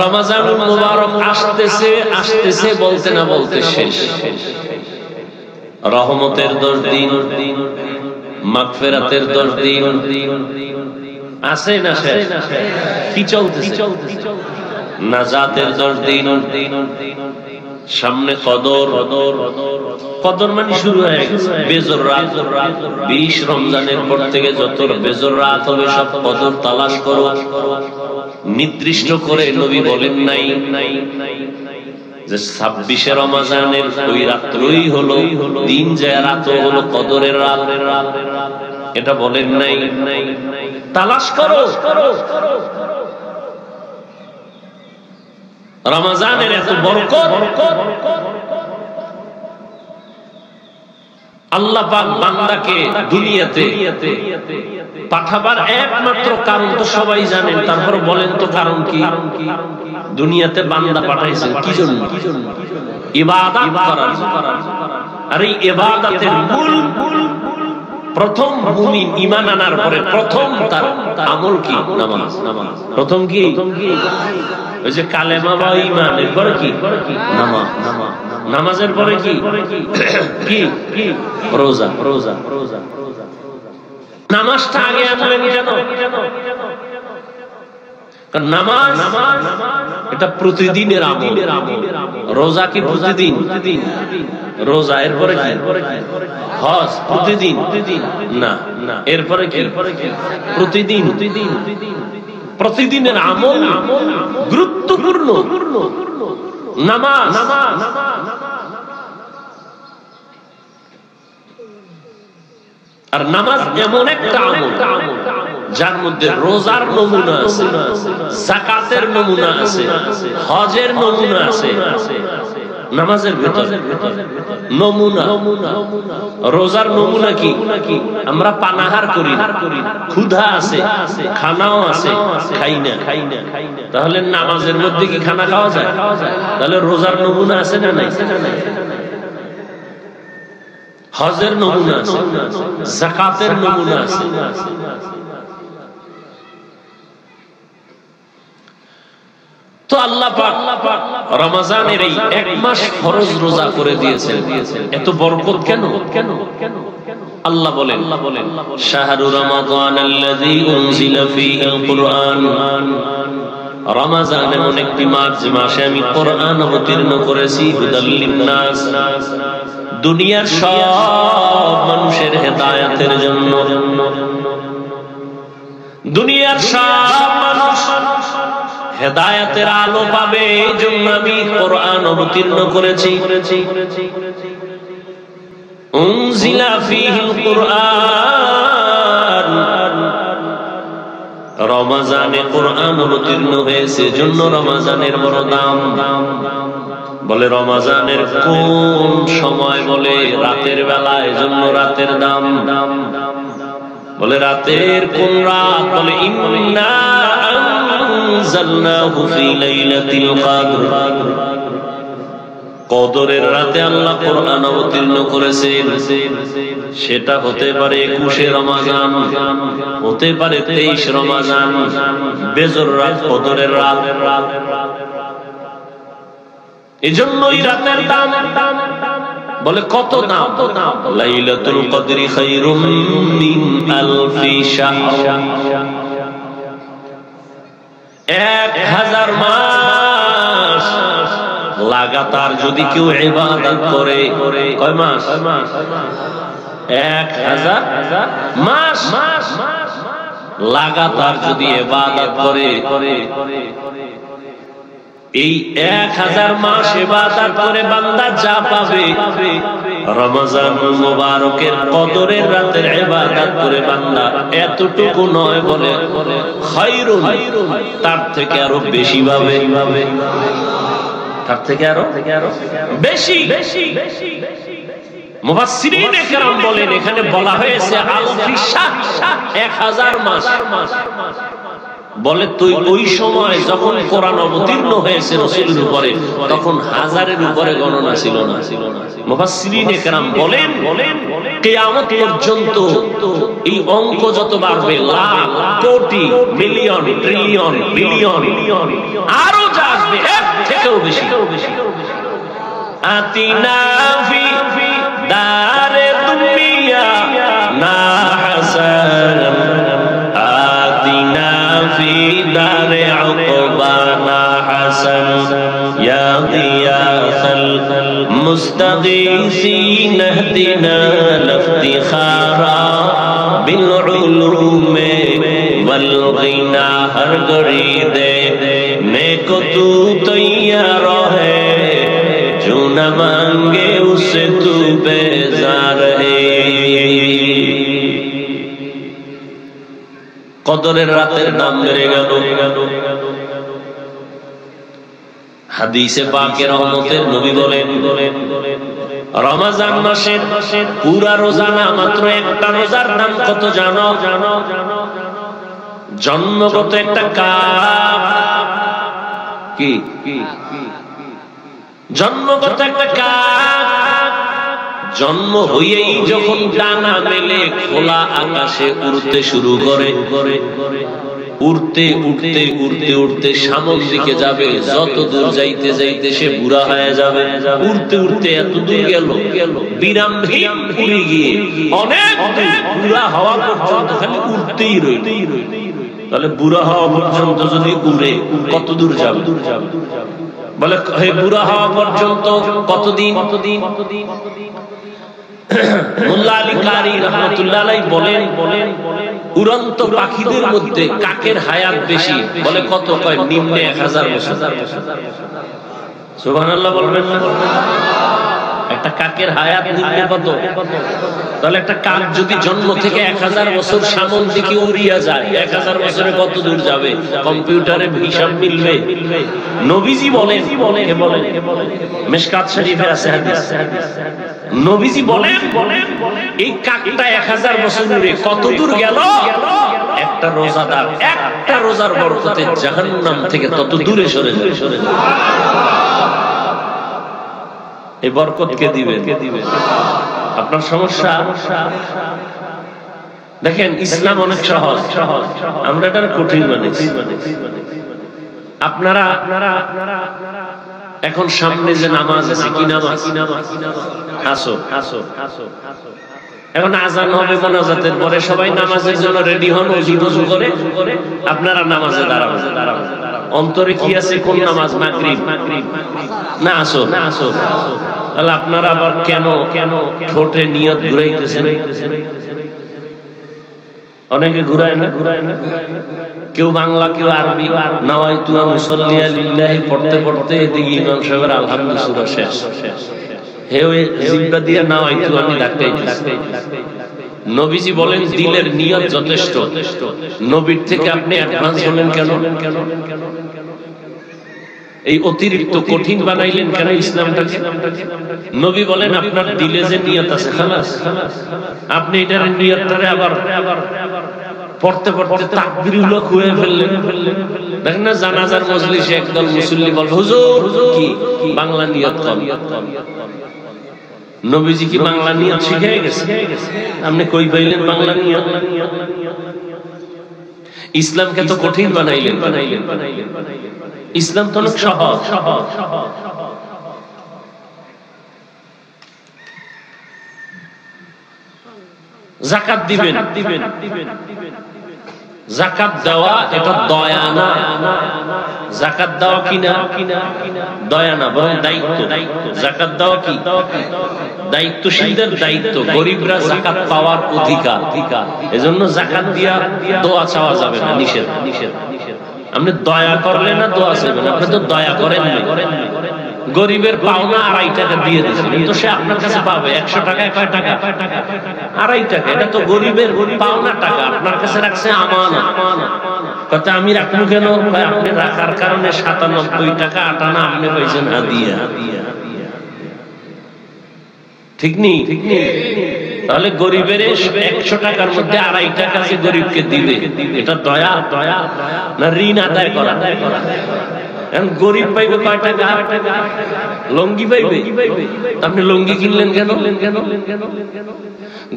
রমজানুল মুবারক আসতেছে বলতে না বলতে শেষ। রহমতের 10 দিন, মাগফিরাতের 10 দিন আছে না শেষ? কি চলতেছে? নাজাতের 10 দিন, সামনে কদর মানে শুরু হয়ে গেছে। বেজর রাত 20 রমজানের পর থেকে যত বেজর রাত হবে সব কদর তালাশ করো। নির্দিষ্ট করে নবী বলেন নাই যে 26 রমজানের ওই রাত্রই হলো দিন, যে রাত হলো কদরের রাত, এটা বলেন নাই। তালাশ করো। রমজানের এত বরকত আল্লাহ পাক বান্দাকে দুনিয়াতে পাঠাবার একমাত্র কারণ তো সবাই জানেন, তারপর বলেন তো কারণ কি? দুনিয়াতে বান্দা পাঠাইছেন কি জন্য? ইবাদত করার। আর এই ইবাদতের মূল প্রথম মুমিন ঈমান আনার পরে প্রথম তার আমল কি? নামাজ। প্রথম কি? ওই যে কালেমা বা ঈমান, এরপরে কি? নামাজ। নামাজের পরে কি? কি? রোজা। নামাজটা আগে আনলেন কেন? নামাজ এটা প্রতিদিনের আমল। রোজা কি প্রতিদিন? রোজা। এরপরে কি? হজ প্রতিদিন না। এরপরে কি? প্রতিদিন। প্রতিদিনের আমল গুরুত্বপূর্ণ। নামাজ আর নামাজ এমন একটা আমল যার মধ্যে রোজার নমুনা আছে, যাকাতের নমুনা আছে, হজের নমুনা আছে। নামাজের ভিতরে নমুনা। রোজার নমুনা কি? আমরা পানাহার করি, ক্ষুধা আছে, খানাও আছে, খাই না। তাহলে নামাজের মধ্যে কি খানা খাওয়া যায়? তাহলে রোজার নমুনা আছে না নাই? হজের নমুনা আছে, যাকাতের নমুনা আছে। তো আল্লাহ পাক রমজানের এই এক মাস ফরজ রোজা করে দিয়েছেন। এত বরকত কেন? আল্লাহ বলেন শাহরু রমাদানাল্লাযী উনজিলা ফীহিল কুরআন, রমজান এমন একটি মাস যে মাসে আমি কোরআন অবতীর্ণ করেছি, হুদাল লিন্নাস, দুনিয়ার সব মানুষের হেদায়েতের জন্য। দুনিয়ার সব মানুষ হেদায়েতের আলো পাবে, এই জন্য আমি কোরআন অবতীর্ণ করেছি। উনজিলা ফীহিল কুরআন, রমজানে কোরআন অবতীর্ণ হয়েছে, জন্য রমজানের বড় দাম। বলে রমজানের কোন সময়? বলে রাতের বেলায়, জন্য রাতের দাম। বলে রাতের কোন রাত? বলে ইন্না আনজালনাহু ফী লাইলাতিল কদর, কদরের রাতে আল্লাহ কোরআন অবতীর্ণ করেছেন। সেটা হতে পারে 21 রমজান, হতে পারে 23 রমজান, বেজর রাত, কদরের রাত। এজন্যই রাতের দাম। বলে কত দাম? লাইলাতুল কদরি খায়রুম মিন আলফি শাহর, 1000 মাস লাগাতার যদি কেউ ইবাদত করে। কয় মাস? 1000 মাস লাগাতার যদি ইবাদত করে, এই 1000 মাস ইবাদত করে বান্দা যা পাবে, রমজান মুবারকের কদরের রাতের ইবাদত করে বান্দা এতটুকু নয়, বলে খায়রুন, তার থেকে আরো বেশি পাবে, তার থেকে আরো বেশি। মুফাসসিরিনে কেরাম বলেন এখানে বলা হয়েছে আলফি শাহর, 1000 মাস। বলে তুই ওই সময় যখন কোরআন অবতীর্ণ হয়েছে রাসূলের উপরে, তখন 1000-এর উপরে গণনা ছিল না। মুফাসসিরিনে কেরাম বলেন কিয়ামত পর্যন্ত এই অঙ্ক যত বাড়বে, লাখ, কোটি, মিলিয়ন, ট্রিলিয়ন, বিলিয়ন, আরো যা আসবে এর থেকেও বেশি। আতিনা ফি দারে দুনিয়া না হাসান, আতিনা ফি দারে উকবা না হাসান, ইয়া গিয়াসাল মুস্তাগীসিন ইহদিনা লিফতিখারা বিল উলুমে ওয়াল গিনা, হর ঘড়ি দে নেকো তু তৈয়ার है, जो न मांगे उससे तू बेजार है। কদরের রাতের নাম বেড়ে গেল। হাদিসে পাকে রহমতের নবী বলেন রমজান মাসের পুরা রোজা না, মাত্র একটা রোজার দাম কত জানো? জন্মগত একটা কাপ, কি জন্মগত একটা কাক, জন্ম হয়েই যখন ডানা মেলে খোলা আকাশে উড়তে শুরু করে, উড়তে উড়তে উড়তে উড়তে সামনের দিকে যাবে, যত দূর যাইতে যাইতে সে বুড়া হয়ে যাবে। উড়তে উড়তে এত দূর গেল, বিরামহীন উড়ে গিয়ে অনেক বুড়া হওয়া পর্যন্ত খালি উড়তেই রইল। তাহলে বুড়া হওয়া পর্যন্ত যদি উড়ে কত দূর যাবে? বলে বুড়া হওয়া পর্যন্ত কতদিন? মোল্লা আলী কারি রাহমাতুল্লাহ আলাইহি বলেন উড়ন্ত পাখিদের মধ্যে কাকের হায়াত বেশি। বলে কত? কয় নিম্নে 1000 বছর। সুবহানাল্লাহ বলবেন না? একটা কাকের হায়াত নিম্নে কত? তাহলে একটা কাক যদি জন্ম থেকে 1000 বছর সামন দিকে উড়িয়া যায়, 1000 বছরে কত দূর যাবে? কম্পিউটারে হিসাব মিলবে? নবীজি বলেন, মিশকাত শরীফে আছে হাদিস, নবীজি বলেন এই কাকটা 1000 বছর উড়ে কত দূর গেল? একটা রোজাদার একটা রোজার বরকতে জাহান্নাম থেকে তত দূরে সরে যায়। এই বরকত কে দিবে? আপনার সমস্যা? দেখেন ইসলাম অনেক সহজ, আমরা এটা কঠিন বানিয়েছি। আপনারা এখন সামনে যে নামাজ আছে কি নামাজ? আসো আসো আসো। এখন আজান হবে মোনাজাতের পরে, সবাই নামাজের জন্য রেডি হন, ওযু করে আপনারা নামাজে দাঁড়াবেন। অন্তরে কি আছে? কোন নামাজ? মাগরিব না? আসো না আসো। তাহলে আপনারা আবার কেন ঠোঁটে নিয়ত ঘুরাইতেছেন? অনেকে ঘুরায় না, কেউ বাংলা কেউ আরবি। নাওয়াইতু মুসাল্লিয়া লিল্লাহি পড়তে পড়তে এদিকে ইমাম সাহেবের আলহামদুলিল্লাহ সূরা শেষ। হে ওই জিহ্বা দিয়ে নাওয়াইতু আমি ডাকতেছি। নবীজি বলেন দিলের নিয়ত যথেষ্ট। নবীর থেকে আপনি অ্যাডভান্স হলেন কেন? এই অতিরিক্ত কঠিন বানাইলেন কেন ইসলামটাকে? নবী বলেন আপনার দিলে যে নিয়ত আছে খালাস, আপনি এটার নিয়তটারে আবার পড়তে পড়তে তাকবীরগুলো খুঁয়ে ফেললেন। দেখেন না জানাজার মজলিসে একদল মুসল্লি বল হুজুর কি বাংলা নিয়ত কম। নবীজি কি বাংলা নিয়ত শিখে গেছে? আপনি কই পাইলেন বাংলা নিয়ত? ইসলামকে তো কঠিন বানাইলেন। ইসলাম তো অনেক সহজ। যাকাত দিবেন। যাকাত দেওয়া এটা দয়া না। যাকাত দেওয়া কিনা দয়া না, বরং দায়িত্ব। যাকাত দেওয়া কি? দায়িত্বশীলদের দায়িত্ব। গরিবরা যাকাত পাওয়ার অধিকার। এজন্য যাকাত দিয়া দোয়া চাওয়া যাবে না, নিষেধ। আপনি দয়া করলে না দোয়া চাইবেন, আপনি তো দয়া করেন না। গরিবের পাওনা 2.5 টাকা দিয়ে দিচ্ছেন, তো সে আপনার কাছে পাবে 100 টাকায় কয় টাকা? 2.5 টাকা। এটা তো গরিবের পাওনা টাকা, আপনার কাছে রাখছে আমানত। কথা আমি রাখবো কেন? আপনি রাখার কারণে 97 টাকা 8 আনা আপনি পাইছেন হাদিয়া। ঠিক নেই? তাহলে গরিবের 100 টাকার মধ্যে 2.5 টাকা যে গরিবকে দিবে, এটা দয়া না ঋণ আদায় করা? এখন গরিব পাইবে কয় টাকা? লঙ্গি পাইবে। আপনি লঙ্গি কিনলেন কেন?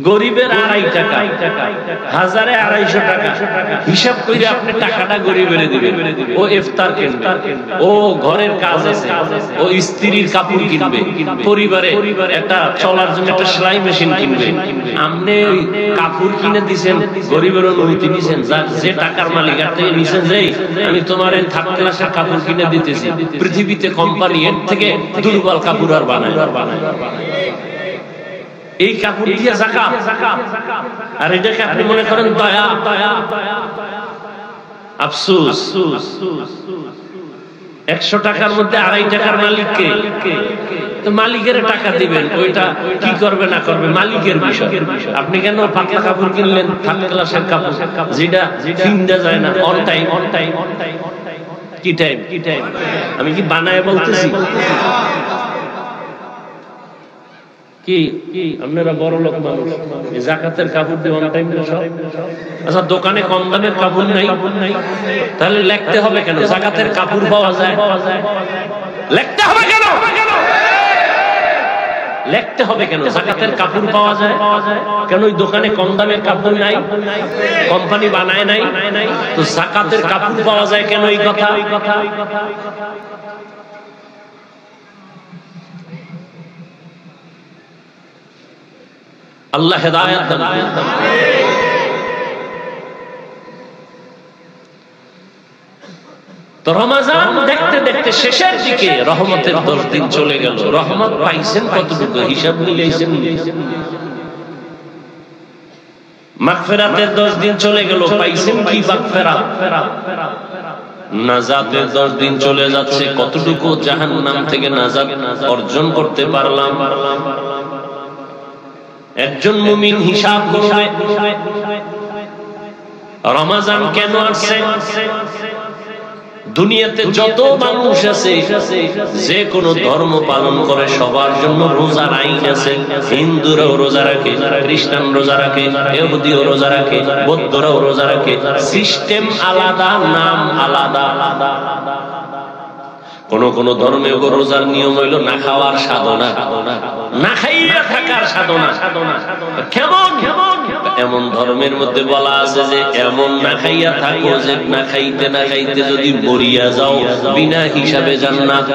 গরিবের 2.5 টাকা, হাজারে 250 টাকা হিসাব করে আপনি টাকাটা গরিবের দিবেন। ও ইফতার কিনবে, ও ঘরের কাজ আছে, ও স্ত্রীর কাপড় কিনবে, পরিবারে একটা চলার জন্য একটা সেলাই মেশিন কিনবে। আপনি কাপড় কিনে দিছেন, গরিবের অনুমতি নিছেন, যে টাকার মালিক আর থেকে নিছেন যে আমি তোমার এই 3rd ক্লাসের কাপড় কিনে দিতেছি। পৃথিবীতে কোম্পানি এর থেকে দুর্বল কাপড় আর বানায়। এই কাপড় দিয়ে যাকাত, আর এটাকে আপনি মনে করেন দয়া। আফসোস, 100 টাকার মধ্যে 2.5 টাকার মালিককে, তো মালিকের টাকা দিবেন, ওইটা কি করবে না করবে মালিকের বিষয়। আপনি কেন পাতলা কাপড় কিনলেন? 3rd ক্লাসের কাপড়, যেটা কিনতে যায় না। অন টাইম কি টাইম? আমি কি বানায় বলতেছি? কি আপনারা বড় লোক মানুষ, যাকাতের কাপড় দিয়ে অন টাইম সব। আচ্ছা দোকানে কম দামের কাপড় নাই, তাহলে লিখতে হবে কেন? যাকাতের কাপড় পাওয়া যায়, লিখতে হবে কেন? লিখতে হবে কেন? যাকাতের কাপড় পাওয়া যায় কেন? ওই দোকানে কম দামের কাপড় নাই, কোম্পানি বানায় নাই, তো যাকাতের কাপড় পাওয়া যায় কেন? এই কথা। আল্লাহ হেদায়েত দান করুন। তো রমজান দেখতে দেখতে শেষের দিকে রহমতের 10 দিন চলে গেল। রহমত পাইছেন কতটুকু? হিসাব মিলাইছেন? মাগফিরাতের 10 দিন চলে গেল, পাইছেন কি মাগফিরাত? নাজাতের 10 দিন চলে যাচ্ছে, কতটুকু জাহান্নাম থেকে নাজাত অর্জন করতে পারলাম? একজন মুমিন হিসাব করবে রমজান কেন আসছে। দুনিয়াতে যত মানুষ আছে, যে কোনো ধর্ম পালন করে, সবার জন্য রোজার আইন আছে। হিন্দুরাও রোজা রাখে, খ্রিস্টান রোজা রাখে, ইহুদিও রোজা রাখে, বৌদ্ধরাও রোজা রাখে। সিস্টেম আলাদা, নাম আলাদা। কোন কোন ধর্মে রোজার নিয়ম হইল না খাওয়ার সাধনা, না খাইয়া থাকার সাধনা। কেমন এমন ধর্মের মধ্যে বলা আছে যে এমন না খাইয়া থাকো যে না খাইতে না খাইতে যদি মরিয়া যাও বিনা হিসাবে জান্নাত।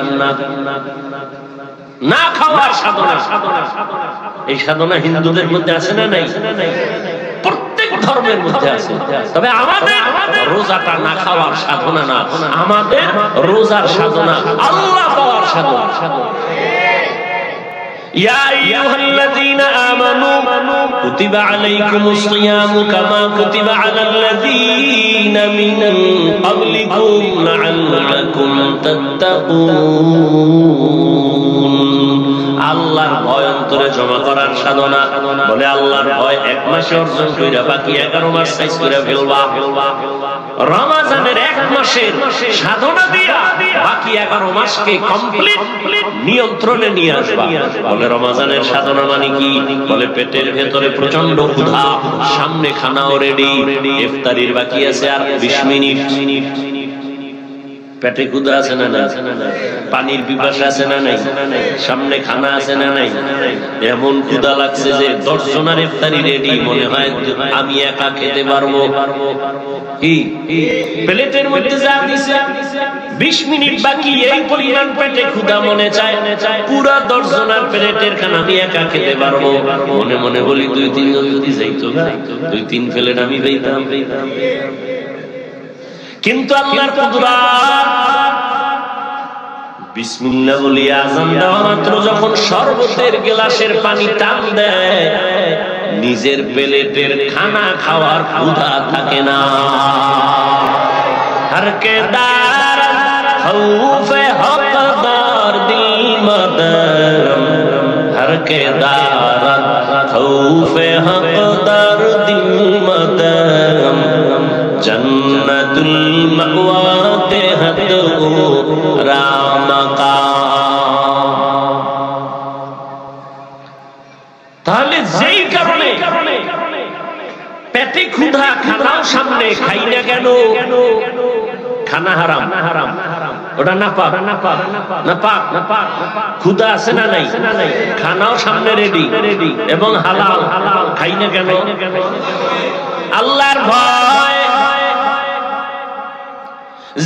না খাওয়ার সাধনা, এই সাধনা হিন্দুদের মধ্যে আছে না নাই? প্রত্যেক ধর্মের মধ্যে আছে। তবে আমাদের রোজাটা না খাওয়ার সাধনা না, আমাদের রোজার সাধনা আল্লাহ পাওয়ার সাধনা। ইয়া আইয়ুহাল্লাযীনা আমানু কুতিবা আলাইকুমুস সিয়ামু কামা কুতিবা আলাল লাযীনা মিন ক্বাবলিকুম লাআল্লাকুম তাত্তাকুন। আল্লাহর ভয় অন্তরে জমা করার সাধনা। বলে আল্লাহর ভয় 1 মাসে অর্জন কইরা বাকি 11 মাস সাইজ কইরা ফেলবা। রমজানের 1 মাসের সাধনা দিয়া বাকি 11 মাসকে কমপ্লিট নিয়ন্ত্রণে নিয়ে আসবা। বলে রমজানের সাধনা মানে কি? বলে পেটের ভেতরে প্রচন্ড ক্ষুধা, সামনে খানাও রেডি, ইফতারির বাকি আছে আর 20 মিনিট। পেটে ক্ষুধা আছে না নাই? পানির পিপাসা আছে না নাই? সামনে খানা আছে না নাই? এমন ক্ষুধা লাগছে যে 10 জনের ইফতারি রেডি, মনে হয় আমি একা খেতে পারবো। কি প্লেটের মধ্যে যা দিছে 20 মিনিট বাকি, এই পরিমাণ পেটে ক্ষুধা মনে চায় পুরো 10 জনের প্লেটের খানা আমি একা খেতে পারবো। মনে মনে বলি 2-3 জন যদি যাইতো, 2-3 প্লেট আমি পেতাম। কিন্তু আল্লাহর কুদরত, বিসমিল্লাহ বলি আযান দেওয়া মাত্র যখন শরবতের গ্লাসের পানি টান দেয়, নিজের প্লেটের খানা খাওয়ার ক্ষুধা থাকে না। হর কে দার খৌফে হকদার দিল মদরম, হর কে দার খৌফে হকদার দিল মদরম, জন্নতুল মাওয়া তেহত রামকা। তাহলে যেই কারণে পেটে ক্ষুধা, খানাও সামনে, খাই না কেন? খানা হারাম, ওটা না পাক, ক্ষুধা আছে না নাই? খানাও সামনে রেডি এবং হালাল, খাই না কেন? আল্লাহর ভয়।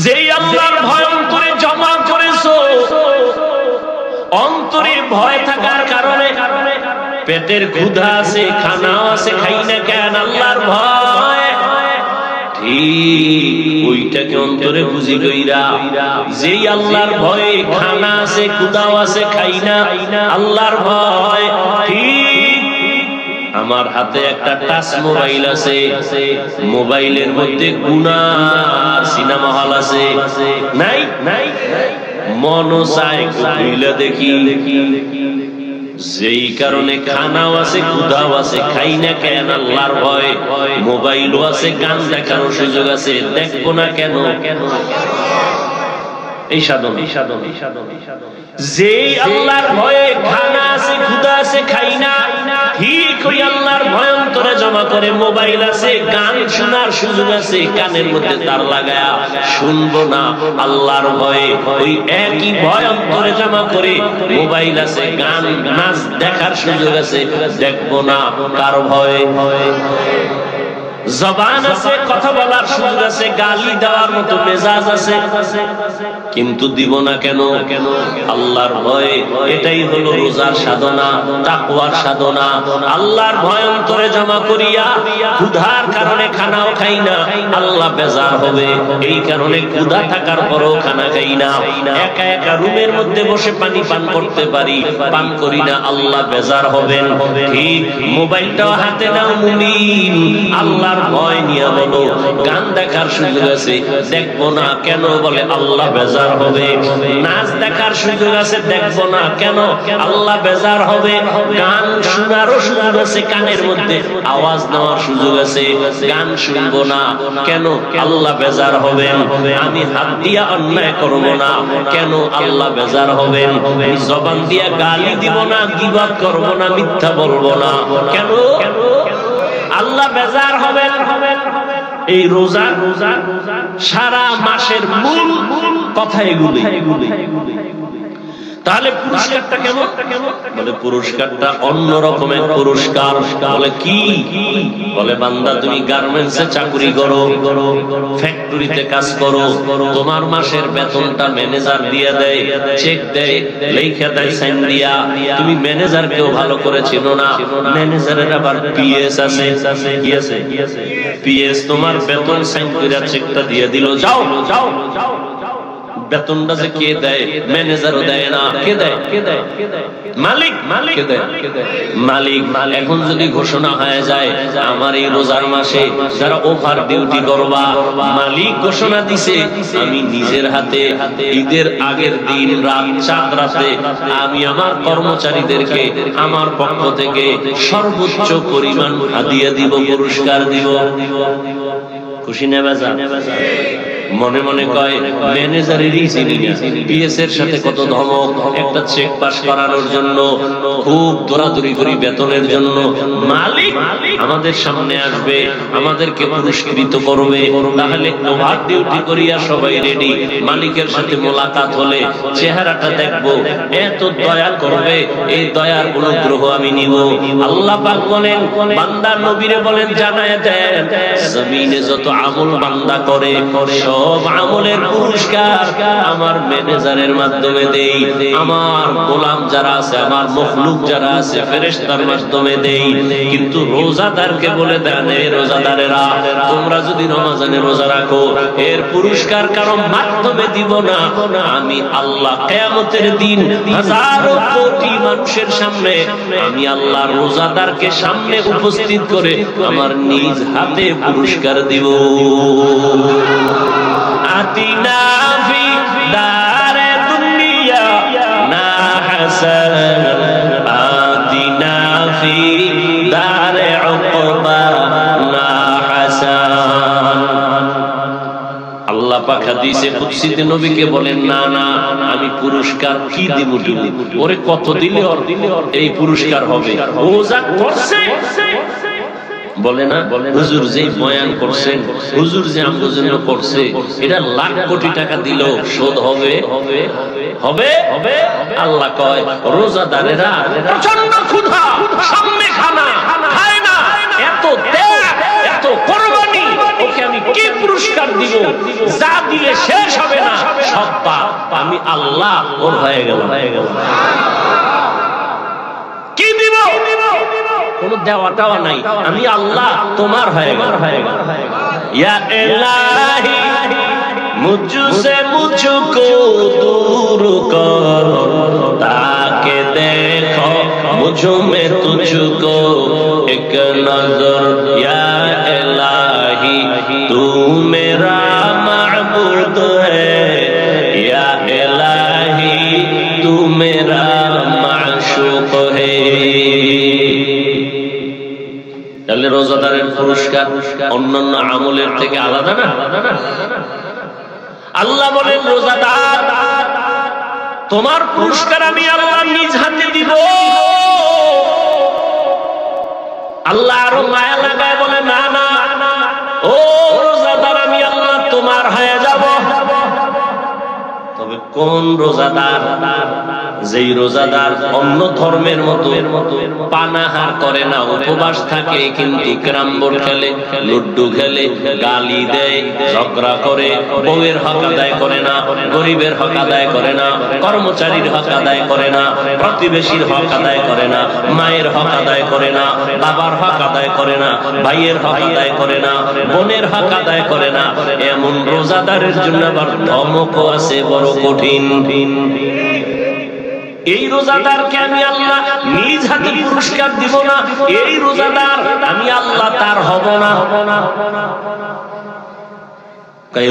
যেই আল্লাহর ভয় অন্তরে জমা করেছো, অন্তরে ভয় থাকার কারণে পেটের ক্ষুধা আছে, খানাও আছে, খাই না কেন? আল্লাহর ভয়। ঠিক ওইটাকে অন্তরে বুঝি লইরা, যেই আল্লাহর ভয়ে খানা আছে, ক্ষুধাও আছে, খাই না, আল্লাহর ভয়। ঠিক আমার হাতে একটা টাচ মোবাইল আছে, মোবাইলের মধ্যে গুনার সিনেমা হল আছে, নাই? মনও চায় খুইলা দেখি। যেই কারণে খানাও আছে, ক্ষুধাও আছে, খাই না কেন? আল্লাহর ভয়। মোবাইলও আছে, গান দেখার সুযোগ আছে, দেখবো না কেন? এই সাধন। যেই আল্লাহর ভয়ে খানা আছে, ক্ষুধা আছে, খাই না, ঠিক ওই আল্লাহর ভয় অন্তরে জমা করে মোবাইল আছে, গান শোনার সুযোগ আছে, কানের মধ্যে তার লাগায়া শুনবো না। আল্লাহর ভয়ে ওই একই ভয় অন্তরে জমা করে মোবাইল আছে, গান নাচ দেখার সুযোগ আছে, দেখবো না। কার ভয়? জবান আছে, কথা বলার সুযোগ আছে, গালি দেওয়ার মতো মেজাজ আছে, কিন্তু দিব না কেন? আল্লাহর ভয়। এটাই হলো রোজার সাধনা, তাকওয়ার সাধনা। আল্লাহর ভয় অন্তরে জমা করিয়া ক্ষুধার কারণে খানাও খাই না, আল্লাহ বেজার হবে। এই কারণে ক্ষুধা থাকার পরও খানা খাই না। একা একা রুমের মধ্যে বসে পানি পান করতে পারি, পান করি না, আল্লাহ বেজার হবেন। ঠিক মোবাইলটাও হাতে নাও মুমিন, আল্লাহর ভয় নিয়ে বলো। গান দেখার সুযোগ আছে, দেখবো না কেন? বলে আল্লাহ বেজার হবে। নাচ দেখার সুযোগ আছে, দেখবো না কেন? আল্লাহ বেজার হবে। গান শোনারও সুযোগ আছে, কানের মধ্যে আওয়াজ নেওয়ার সুযোগ আছে, গান শুনবো না কেন? আল্লাহ বেজার হবেন। আমি হাত দিয়া অন্যায় করবো না কেন? আল্লাহ বেজার হবেন। জবান দিয়া গালি দিব না, গীবত করবো না, মিথ্যা বলবো না কেন? আল্লাহ বেজার হবেন। এই রোজা সারা মাসের মূল কথা এগুলি। তাহলে পুরস্কারটা কেমন? বলে পুরস্কারটা অন্য রকমের পুরস্কার। বলে কি? বলে বান্দা তুমি গার্মেন্টসে চাকরি করো, ফ্যাক্টরিতে কাজ করো, তোমার মাসের বেতনটা ম্যানেজার দিয়ে দেয়, চেক দেয়, লেখা দেয় সাইন দিয়া। তুমি ম্যানেজারকেও ভালো করে চিনো না, ম্যানেজারের আবার পিএস আছে, কি আছে? পিএস তোমার বেতন সাইন করে চেকটা দিয়ে দিল, যাও যাও। বেতনটা যে কে দেয়? ম্যানেজারও দেয় না। কে দেয়? মালিক। মালিক। এখন যদি ঘোষণা হয়ে যায় আমার এই রোজার মাসে যারা ওভার ডিউটি করবা, মালিক ঘোষণা দিছে আমি নিজের হাতে ঈদের আগের দিন রাত 4 রাতে আমি আমার কর্মচারীদেরকে আমার পক্ষ থেকে সর্বোচ্চ পরিমাণ হাদিয়া দিব, পুরস্কার দিব। খুশি নেবে যা। মনে মনে কয় ম্যানেজারেরই চিনি না, পিএস এর সাথে কত ধমক, একটা চেক পাস করানোর জন্য খুব দৌড়াদৌড়ি করি বেতনের জন্য। মালিক আমাদের সামনে আসবে, আমাদেরকে পুরস্কৃত করবে। তাহলে ওভার ডিউটি করিয়া সবাই রেডি। মালিকের সাথে মোলাকাত হলে চেহারাটা দেখবো, এত দয়া করবে, এই দয়ার অনুগ্রহ আমি নিব। আল্লাহ পাক বলেন, বান্দা নবীরে বলেন জানায় দেন জমিনে যত আমল বান্দা করে সব আমলের পুরস্কার আমার ম্যানেজারের মাধ্যমে দেই, আমার গোলাম যারা আছে, আমার মখলুক যারা আছে ফেরেশতার মাধ্যমে দেই। কিন্তু রোজাদারকে বলে দেন, এই রোজাদারেরা তোমরা যদি রমজানে রোজা রাখো এর পুরস্কার কারো মাধ্যমে দিব না, আমি আল্লাহ কিয়ামতের দিন হাজারো কোটি মানুষের সামনে আমি আল্লাহ রোজাদারকে সামনে উপস্থিত করে আমার নিজ হাতে পুরস্কার দিব। আতিনা ফি দারে দুনিয়া না হাসান, আতিনা ফি দারে উকবা না হাসান। আল্লাহ পাক হাদিসে কুদসিতে নবীকে বলেন, না না আমি পুরস্কার কি দিব? ওরে কত দিলে ওর এই পুরস্কার হবে? রোজা করছে বলে না, হুজুর যে বয়ান করছেন, হুজুর যে আমাদের জন্য করছে, এটা লাখ কোটি টাকা দিল শোধ হবে হবে হবে। আল্লাহ কয় রোজাদারেরা প্রচন্ড ক্ষুধা, সামনে খানা খায় না, এত ত্যাগ, এত কুরবানি, ওকে আমি কি পুরস্কার দিব? যা দিলে শেষ হবে না, সব পাপ আমি আল্লাহ ওর হয়ে গেল। কি দিব? কোন দেওয়া নাই, আমি আল্লাহ তোমার হয়ে গেল। ইয়া ইলাহি মুঝসে মুঝকো দূর কর, তাকে দেখো মুঝ মে তুঝকো এক নজর। ইয়া ইলাহি তু মেরা মাবুদ হ্যায়, ইয়া ইলাহি তু মেরা মাশুক হ্যায়। তাহলে রোজাদারের পুরস্কার অন্যান্য আমলের থেকে আলাদা না? আল্লাহ বলেন রোজাদার তোমার পুরস্কার আমি আল্লাহ নিজ হাতে দিব। আল্লাহ আরো মায়া লাগায় বলে, না না ও রোজাদার আমি আল্লাহ তোমার হয়ে যাব। তবে কোন রোজাদার? যেই রোজাদার অন্য ধর্মের মতো পানাহার করে না, উপবাস থাকে, কিন্তু ক্যারামবোর্ড খেলে, লুড্ডু খেলে, গালি দেয়, ঝগড়া করে, বউয়ের হক আদায় করে না, গরিবের হক আদায় করে না, কর্মচারীর হক আদায় করে না, প্রতিবেশীর হক আদায় করে না, মায়ের হক আদায় করে না, বাবার হক আদায় করে না, ভাইয়ের হক আদায় করে না, বোনের হক আদায় করে না, এমন রোজাদারের জন্য আবার ধমকও আছে বড় কঠিন। এই রোজাদারকে আমি আল্লাহ নিজ হাতে পুরস্কার দিব না, এই রোজাদার আমি আল্লাহ তার হব না।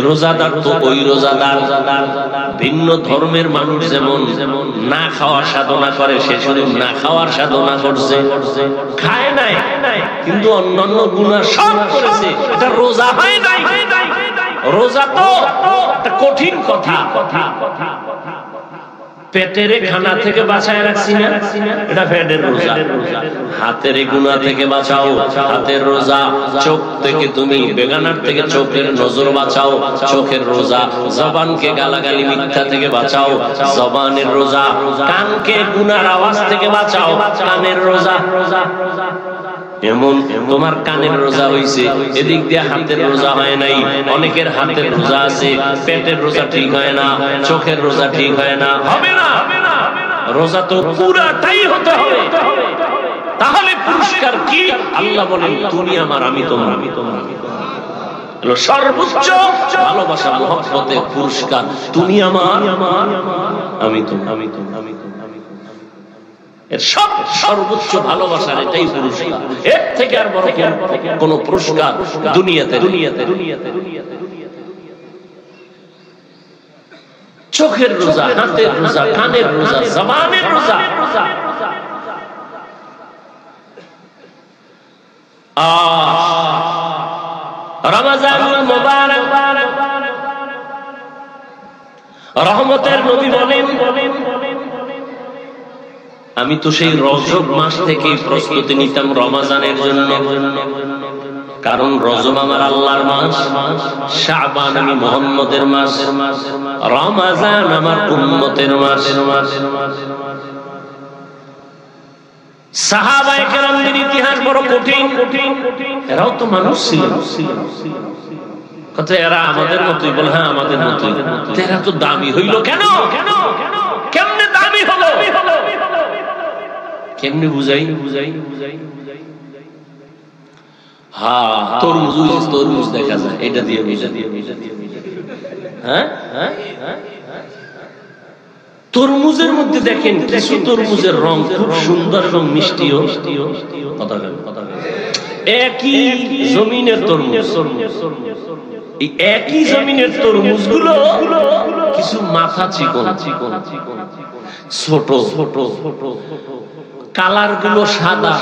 রোজাদার তো ওই রোজাদার, ভিন্ন ধর্মের মানুষ যেমন না খাওয়ার সাধনা করে, সে শুধু না খাওয়ার সাধনা করছে, খায় নাই কিন্তু অন্যান্য গুনাহ সব করেছে, এটা রোজা হয় নাই। রোজা তো একটা কঠিন কথা। পেটের খানা থেকে বাঁচায় রাখছি না, এটা পেটের রোজা। হাতের গুনাহ থেকে বাঁচাও, হাতের রোজা। চোখ থেকে তুমি বেগানার থেকে চোখের নজর বাঁচাও, চোখের রোজা। জবানকে গালাগালি মিথ্যা থেকে বাঁচাও, জবানের রোজা। কানকে গুনার আওয়াজ থেকে বাঁচাও, কানের রোজা। এমন তোমার কানের রোজা হইছে, এদিক দিয়ে হাতের রোজা হয় নাই। অনেকের হাতের রোজা আছে, পেটের রোজা ঠিক হয় না, চোখের রোজা ঠিক হয় না। হবে না, রোজা তো পুরাটাই হতে হবে। তাহলে পুরস্কার কি? আল্লাহ বলেন তুমি আমার, আমি তোমার। সর্বোচ্চ ভালোবাসা, মহব্বতের পুরস্কার। তুমি আমার, আমি তোমার। এর সর্বোচ্চ ভালোবাসার এটাই পুরস্কার। এর থেকে আর বড় কোন পুরস্কার দুনিয়াতে। চোখের রোজা, হাতের রোজা, কানের রোজা, জবানের রোজা। রমজানুল মুবারক, রহমতের নবী বলেন, আমি তো সেই রজব মাস থেকেই প্রস্তুতি নিতাম রমজানের জন্য। কারণ রজব আমার আল্লাহর মাস, শাবান আমি মুহাম্মদের মাস, রমজান আমার উম্মতের মাস। সাহাবায়ে কেরামদের ইতিহাস বড় কঠিন। এরাও তো মানুষ ছিলেন। কত এরা আমাদের মতোই? বলে হ্যাঁ আমাদের মতোই। এরা তো দামি হইল কেন? কেমনে দামি হলো? কেমনে বুঝাই? তরমুজ দেখা যায়, এটা দিয়ে। হ্যাঁ, তরমুজের মধ্যে দেখেন কিছু তরমুজের রং খুব সুন্দর এবং মিষ্টিও। একই জমিনের তরমুজ, এই একই জমিনের তরমুজ গুলো কিছু মাথা চিকন, ছোট ছোট, কালার গুলো সাদা,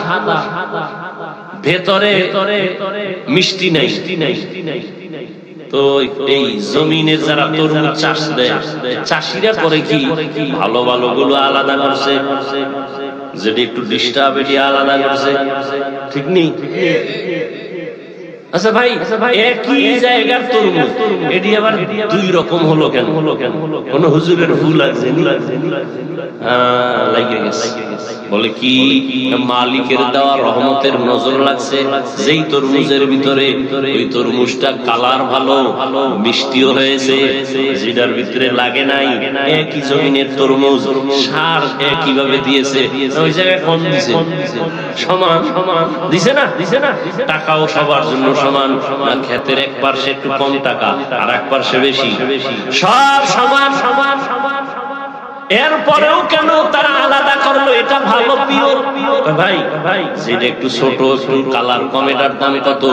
ভেতরে মিষ্টি নাই। তো এই জমিনের যারা তরমুজ চাষ দেয়, চাষিরা করে কি ভালো ভালো গুলো আলাদা করছে, যেটা একটু ডিস্টার্ব এটি আলাদা করছে, ঠিক নেই? আচ্ছা ভাই, একই জায়গার তরমুজ এটি আবার দুই রকম হলো কেন? কোন হুজুরের ভুল আছে? লাগে গেছে। বলে কি মালিকের দেওয়া রহমতের নজর লাগছে, যেই তরমুজের ভিতরে ওই তরমুজটা কালার ভালো, মিষ্টিও হয়েছে, যেটার ভিতরে লাগে নাই। একই জমিনের তরমুজ, সার একই ভাবে দিয়েছে, ওই জায়গায় কম দিছে, সমান দিছে না? টাকাও সবার জন্য সমান না? ক্ষেতের এক পার্শ্বে একটু কম টাকা, আর এক পার্শ্বে বেশি, সব সমান। এরপরেও কেন তারা আলাদা করলো? এটা ভালো পিওর। ভাই যেটা একটু ছোট, একটু কালার কম, এটার দাম কত?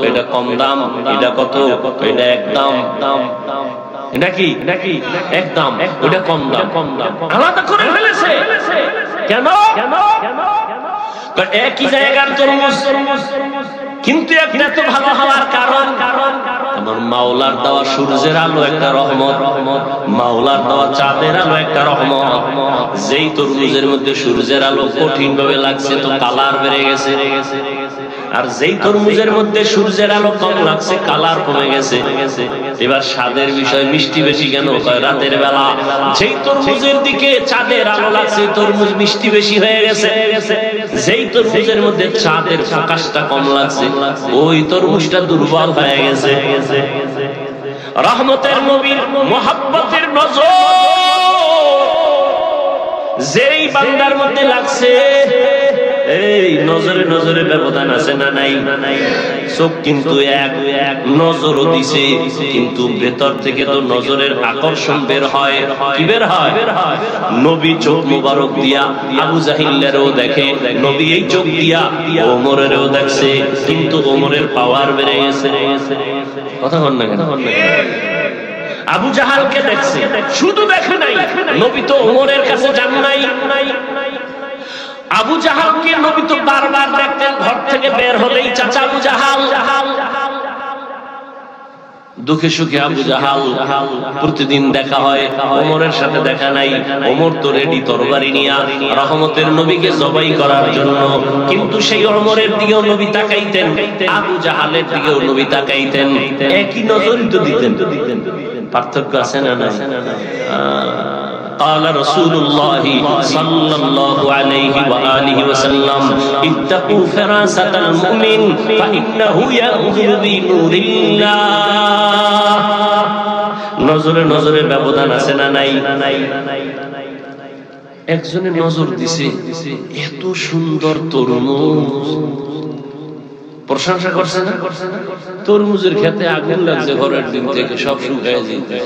এটা কম দাম। এটা কত? এটা একদম। এটা কি একদম, ওটা কম দাম। আলাদা করে ফেলেছে কেন? একই জায়গার তরমুজ, কিন্তু একটা তো ভালো হওয়ার কারণ আমার মাওলার দেওয়া সূর্যের আলো একটা রহমত, মাওলার দেওয়া চাঁদের আলো একটা রহমত। যেই তরমুজের মধ্যে সূর্যের আলো কঠিন ভাবে লাগছে তো কালার বেড়ে গেছে, আর যেই তরমুজের মধ্যে সূর্যের আলো কম লাগছে কালার কমে গেছে। এবার স্বাদের বিষয় মিষ্টি বেশি কেন? রাতের বেলা যেই তরমুজের দিকে চাঁদের আলো লাগছে তরমুজ মিষ্টি বেশি হয়ে গেছে। যেই তরমুজের মধ্যে চাঁদের প্রকাশটা কম লাগছে ওই তরমুজটা দুর্বল হয়ে গেছে। রহমতের নবীর মুহাব্বতের নজর যেই বান্দার মধ্যে লাগছে, এই নজরে নজরে ব্যবধান আছে না নাই? চোখ কিন্তু এক নজরও দিছে, কিন্তু ভেতর থেকে তো নজরের আকর্ষণ বের হয়। কি বের হয়? নবী চোখ মোবারক দিয়া আবু জাহিলেরও দেখে, নবী এই চোখ দিয়া ওমরেরও দেখছে, কিন্তু ওমরের পাওয়ার বেড়ে গেছে। কথা বল না কেন? আবু জাহালকে দেখছে, শুধু দেখে নাই, নবী তো ওমরের কাছে যান নাই। আবু জাহালকে নবী তো বারবার দেখতেন, ঘর থেকে বের হলেই চাচা আবু জাহাল। দুঃখে সুখে আবু জাহাল প্রতিদিন দেখা হয়, ওমরের সাথে দেখা নাই। ওমর তো রেডি তরবারি নিয়ে রহমতের নবীকে জবাই করার জন্য, কিন্তু সেই ওমরের দিকেও নবী তাকাইতেন, আবু জাহালের দিকেও নবী তাকাইতেন, একই নজরই তো দিতেন। পার্থক্য আছে না না? قال رسول الله صلى الله عليه وآله وسلم اتقوا فراسة المؤمن فإنه يأخذ بنور الله নজরে নজরে ব্যবধান আছে না নাই? একজনের নজর দিছে এত সুন্দর তরমুজ, প্রশংসা করছে না? তরমুজের খেতে আগুন লাগছে ঘরের দিন থেকে, সব শুকায় যেতে।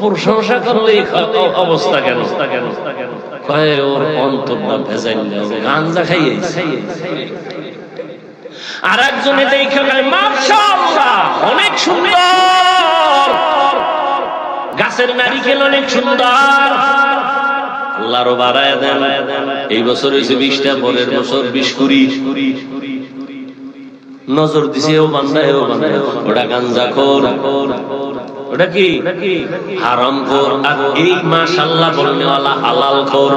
প্রশংসা করলে অবস্থা কেন? ওর অন্তরটা ভেজাইল, গাঞ্জা খাইয়েছে। আর একজনে দেখে মাশাআল্লাহ অনেক সুন্দর, গাছের নারিকেল অনেক সুন্দর, আল্লাহর বাড়ায় দেন। এই বছর হয়েছে 20টা, পরের বছর 20-20। নজর দিছে ও বান্দা, ওটা গাঞ্জাখোর, ওটা কি হারামখোর। আর এই মাশাআল্লাহ বলনেওয়ালা হালালখোর।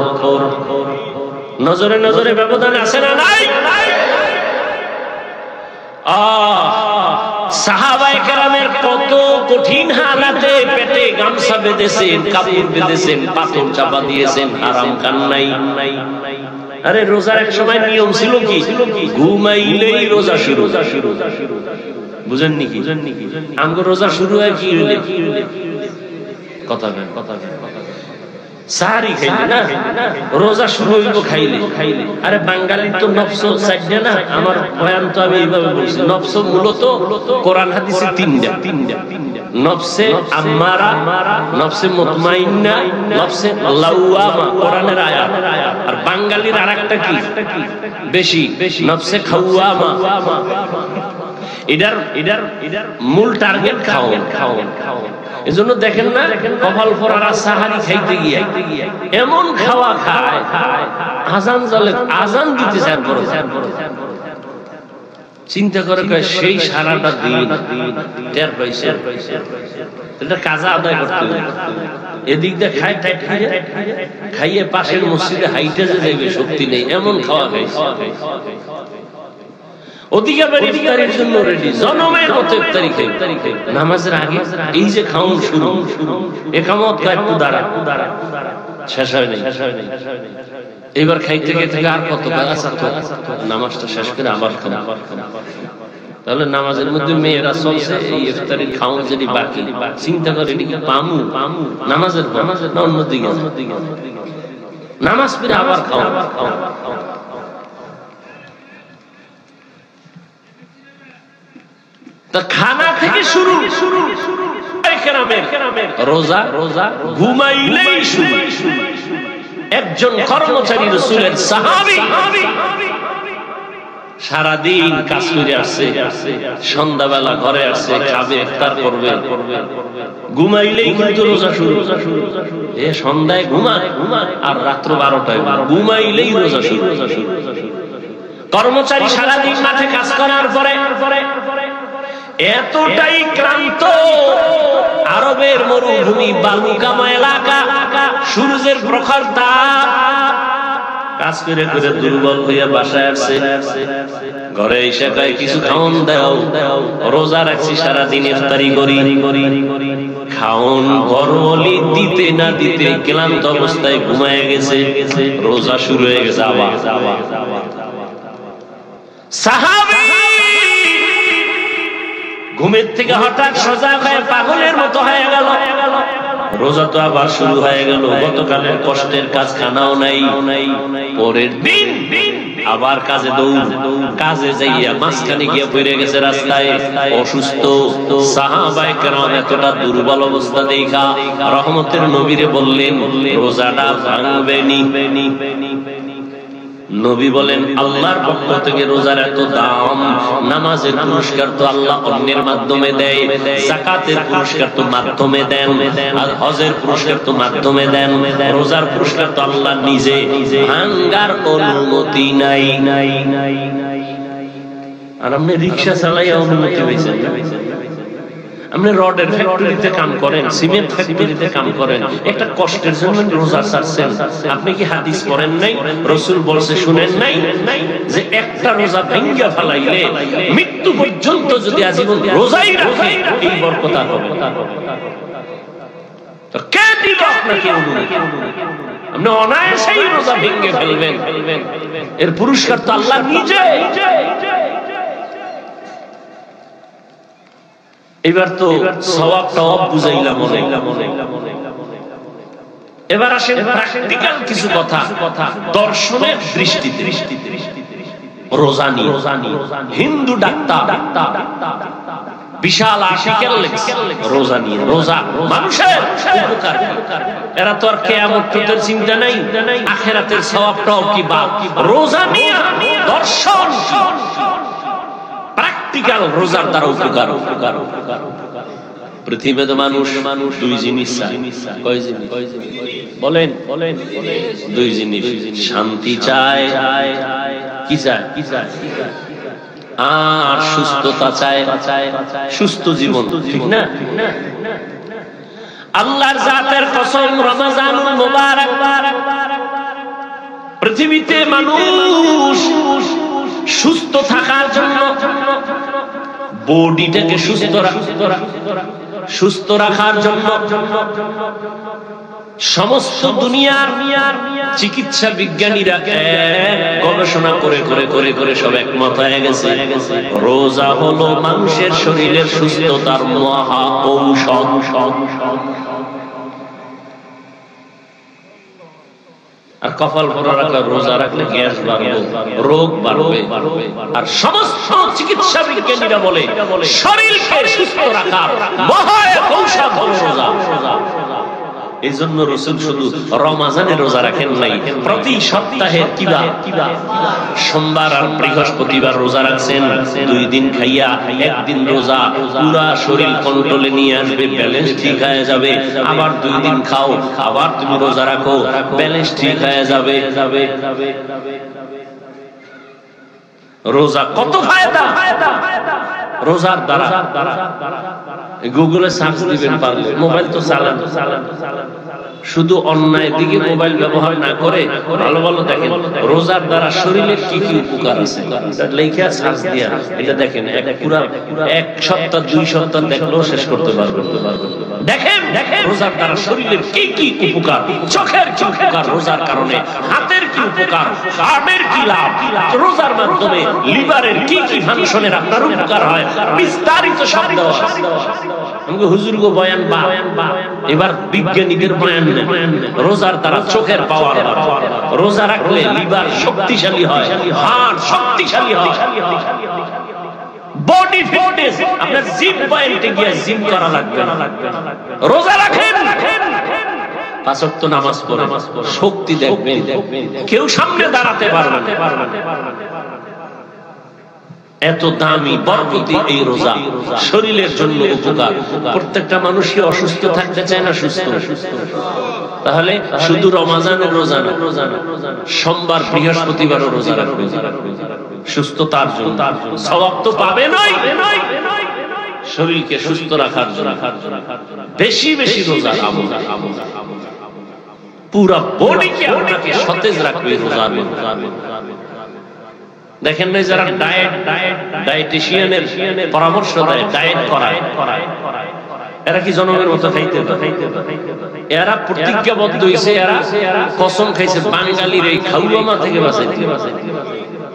নজরে নজরে ব্যবধান আছে না নাই? সাহাবায়ে কেরামের কত কঠিন হালাতে পেটে গামছা বেঁধেছেন, কাপড় বেঁধেছেন, পাথর চাপা দিয়েছেন, হারাম খান নাই। আরে রোজার এক সময় নিয়ম ছিল কি, ঘুমাইলেই রোজা শুরু। বুঝেন নাকি? আমগো রোজা শুরু হয় কি হইলে? কথা বলেন, কথা বলেন। সাহারি খাইলে না, রোজা শুরু হইব খাইলে। আরে বাঙালির তো নফস চাইছে না। আমার বয়ান তো আমি এইভাবে বলছি, নফস মূলত কোরআন হাদিসে তিনটা: নফসে আম্মারা, নফসে মুতমাইন্না, নফসে লাওয়ামা, কোরআনের আয়াত। আর বাঙালির আরেকটা কি বেশি, নফসে খাওয়ামা। এটার মূল টার্গেট খাওয়ান। এজন্য দেখেন না, কপাল পরারা সাহারি খাইতে গিয়ে এমন খাওয়া খায়, আজান জলে আজান দিতে চান বড়। চিন্তা করে সেই সারাটা দিন টের পাইছে, এটা কাজা আদায় করতে হবে। এদিক দিয়ে খায়, খাইয়ে পাশের মসজিদে হাইটে যে যাইবে শক্তি নেই, এমন খাওয়া খাইছে। ইফতারের জন্য রেডি, জনমের মতো ইফতারি খাই। নামাজের আগে এই যে খাওন শুরু, একামত একটু দাঁড়া, শেষ হয় নাই। এবার খাইতে খাইতে আর কত নামাজটা শেষ করে আবার খাওয়া। তাহলে নামাজের মধ্যে মেয়েরা চলছে, এই ইফতারির খাওন যদি বাকি, চিন্তা করে পামু নামাজের না অন্যদিকে নামাজ পড়ে আবার খাওয়া। খানা থেকে শুরু, রোজা ঘুমাইলেই শুরু। একজন কর্মচারী রাসূলের সাহাবী সারাদিন কাজ করে আসছে, সন্ধ্যাবেলা ঘরে আসছে, খাবে, ইফতার করবে, ঘুমাইলেই কিন্তু রোজা শুরু। সন্ধ্যায় ঘুমায় আর রাত্র 12টায় ঘুমাইলেই রোজা শুরু। কর্মচারী সারাদিন মাঠে কাজ করার পরে এতটাই ক্লান্ত, আরবের মরুভূমি, বালুকামা এলাকা, সূর্যের প্রখর তাপ, কাজ করে করে দুর্বল হইয়া বাসায় আসছে। ঘরে এসে কয় কিছু খাওন দাও, রোজা রাখছি সারাদিন ইফতারি করি। খাওন গরমলি দিতে না দিতে ক্লান্ত অবস্থায় ঘুমায় গেছে, রোজা শুরু হয়ে গেছে আবার। সাহাবী ঘুমের থেকে হঠাৎ সজাগ হয়ে পাগলের মতো হয়ে গেল। রোজা তো আবার শুরু হয়ে গেল, গতকালের কষ্টের কাজ খানাও নাই। পরের দিন আবার কাজে দৌড়, কাজে যাইয়া মাঝখানে গিয়ে পড়ে গেছে রাস্তায়, অসুস্থ। সাহাবায়ে কেরাম এতটা দুর্বল অবস্থা দেখা রহমতের নবীরে বললেন, রোজাটা ভাঙবেনি। নবী বলেন, আল্লাহর পক্ষ থেকে রোজার এত দাম, নামাজের পুরস্কার তো আল্লাহ অন্যের মাধ্যমে দেয়, যাকাতের পুরস্কার তো মাধ্যমে দেন, আর হজের পুরস্কার তো মাধ্যমে দেন, রোজার পুরস্কার তো আল্লাহ নিজে, ভাঙার অনুমতি নাই। আর আপনি রিকশা চালাইয়া অনুমতি হয়েছে, আপনি রডের ফ্যাক্টরিতে কাম করেন, সিমেন্ট ফ্যাক্টরিতে কাম করেন, একটা কষ্টের জন্য রোজা ছাড়ছেন। আপনি কি হাদিস পড়েন নাই? রাসূল বলছে শুনেন নাই যে একটা রোজা ভেঙ্গা ফেলাইলে মৃত্যু পর্যন্ত যদি আজীবন রোজাই রাখে এই বরকত হবে। তো কে দিল আপনাকে অনুমতি? আপনি অনায়াসেই রোজা ভেঙে ফেলবেন, এর পুরস্কার তো আল্লাহ নিজে। এবার তো সওয়াবটা বুঝাইলাম। এবার আসেন প্র্যাকটিক্যাল কিছু কথা দর্শনের দৃষ্টিতে। রোজা নিয়ে হিন্দু ডাক্তার বিশাল আর্টিকেল লিখছে রোজা নিয়ে। রোজা মানুষের উপকার, এরা তো আর কিয়ামতের চিন্তা নাই, আখিরাতের সওয়াবটাও কি বা। রোজা নিয়ে দর্শন প্র্যাকটিক্যাল, রোজার দ্বারা উপকার। পৃথিবীতে মানুষ দুই জিনিস চায়। কয় জিনিস বলেন? দুই জিনিস। শান্তি চায়, কি চায়? আর সুস্থতা চায়, সুস্থ জীবন, ঠিক না? আল্লাহর জাতের কসম, রমজানুল মুবারক পৃথিবীতে মানুষ সুস্থ থাকার জন্য, বডিটাকে সুস্থ রাখার জন্য সমস্ত দুনিয়ার চিকিৎসা বিজ্ঞানীরা গবেষণা করে করে করে করে সব একমত হয়ে গেছে, রোজা হলো মানুষের শরীরের সুস্থতার মহা ঔষধ। আর কপাল ভরা রাখলে, রোজা রাখলে গ্যাস বাড়বে, রোগ বাড়বে। আর সমস্ত চিকিৎসা বিজ্ঞানীরা বলে শরীরকে সুস্থ রাখার মহা ঔষধ হলো রোজা। এই জন্য রাসূল শুধু রমজানে রোজা রাখেন নাই, প্রতি সপ্তাহে কিবা সোমবার আর বৃহস্পতিবার রোজা রাখছেন। 2 দিন খাইয়া 1 দিন রোজা, পুরা শরীর কন্ট্রোলে নিয়ে আসবে, ব্যালেন্স ঠিক হয়ে যাবে। আবার 2 দিন খাও, আবার তুমি রোজা রাখো, ব্যালেন্স ঠিক হয়ে যাবে। রোজা কত ফায়দা রোজার দ্বারা। গুগলে সার্চ দিবেন, পারলে মোবাইল তো চালান, শুধু অন্যায় দিকে মোবাইল ব্যবহার না করে ভালো ভালো দেখেন রোজার দ্বারা শরীরের কি কি উপকার আছে। লেখা সার্চ দিয়া এটা দেখেন, পুরা 1 সপ্তাহ 2 সপ্তাহ দেখলেও শেষ করতে পারবেন। দেখেন রোজার দ্বারা শরীরের কি কি উপকার, চোখের কি উপকার রোজার কারণে, হাতের কি উপকার, কার্ডের কি লাভ, রোজার মাধ্যমে লিভারের কি কি ফাংশনের আপনার উপকার হয়, বিস্তারিত শব্দ। আমাকে হুজুর গো বয়ান বা, এবার বিজ্ঞানীদের বয়ান রোজার দ্বারা চোখের পাওয়ার, রোজা রাখলে লিভার শক্তিশালী হয়, হার্ট শক্তিশালী হয়, বডি ফিটনেস। আপনার জিম পয়েন্টে গিয়ে জিম করা লাগবে না। রোজা রাখেন, 5 ওয়াক্ত নামাজ পড়েন, শক্তি দেখবেন, কেউ সামনে দাঁড়াতে পারবে না। এত দামি বরকতি এই রোজা, শরীরের জন্য উপকার। প্রত্যেকটা মানুষই অসুস্থ থাকতে চায় না, সুস্থ। তাহলে শুধু রমজানের রোজা না, সোমবার বৃহস্পতিবারও রোজা রাখবে সুস্থতার জন্য। সওয়াব তো পাবে নয়, শরীরকে সুস্থ রাখার জন্য বেশি বেশি রোজা আমল, পুরা বডিকে আপনাকে সতেজ রাখবে রোজার মধ্যে। দেখেন না, যারা ডায়েটিশিয়ানের পরামর্শ দেয়, ডায়েট করায়, এরা কি জনমের মতো খাইতে? এরা প্রতিজ্ঞাবদ্ধ হয়েছে, এরা কসম খাইছে বাঙালির এই খাউয়ামা থেকে বাঁচাইতে।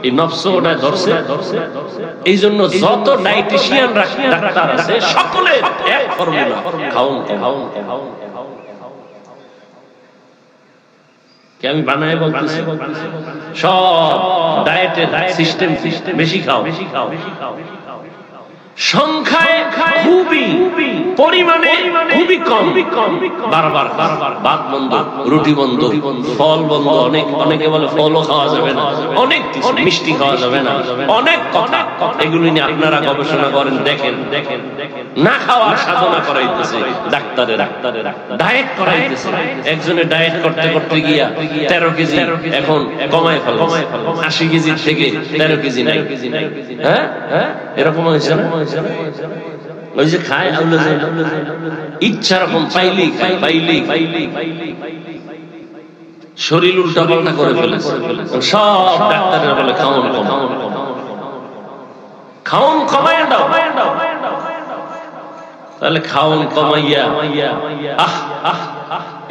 এই নফস ওটা ধরছে। এই জন্য যত ডায়েটিশিয়ানরা ডাক্তার আছে সকলে এক ফর্মুলা, খাউন খাউন। আমি বানায় বলতেছি, সব ডায়েটের সিস্টেম বেশি খাও, সংখ্যায় খুবই, পরিমাণে খুবই কম। বারবার ভাত বন্ধ, রুটি বন্ধ, ফল বন্ধ। অনেকে বলে ফলও খাওয়া যাবে না, অনেক মিষ্টি খাওয়া যাবে না, অনেক কথা। এগুলি নিয়ে আপনারা গবেষণা করেন, দেখেন না খাওয়ার সাধনা করাইতেছে ডাক্তারে, ডায়েট করাইতেছে। একজনে ডায়েট করতে করতে গিয়া 13 কেজি এখন কমায় ফেল, 80 কেজির থেকে 13 কেজি নাই। হ্যাঁ, এরকম হয়েছে না? ওই যে খায় ইচ্ছা রকম পাইলেই খায়, পাইলেই শরীর উল্টা পাল্টা করে ফেলে। সব ডাক্তারেরা বলে খাওন কমাও, খাওন কমাইয়া দাও। তাহলে খাওন কমাইয়া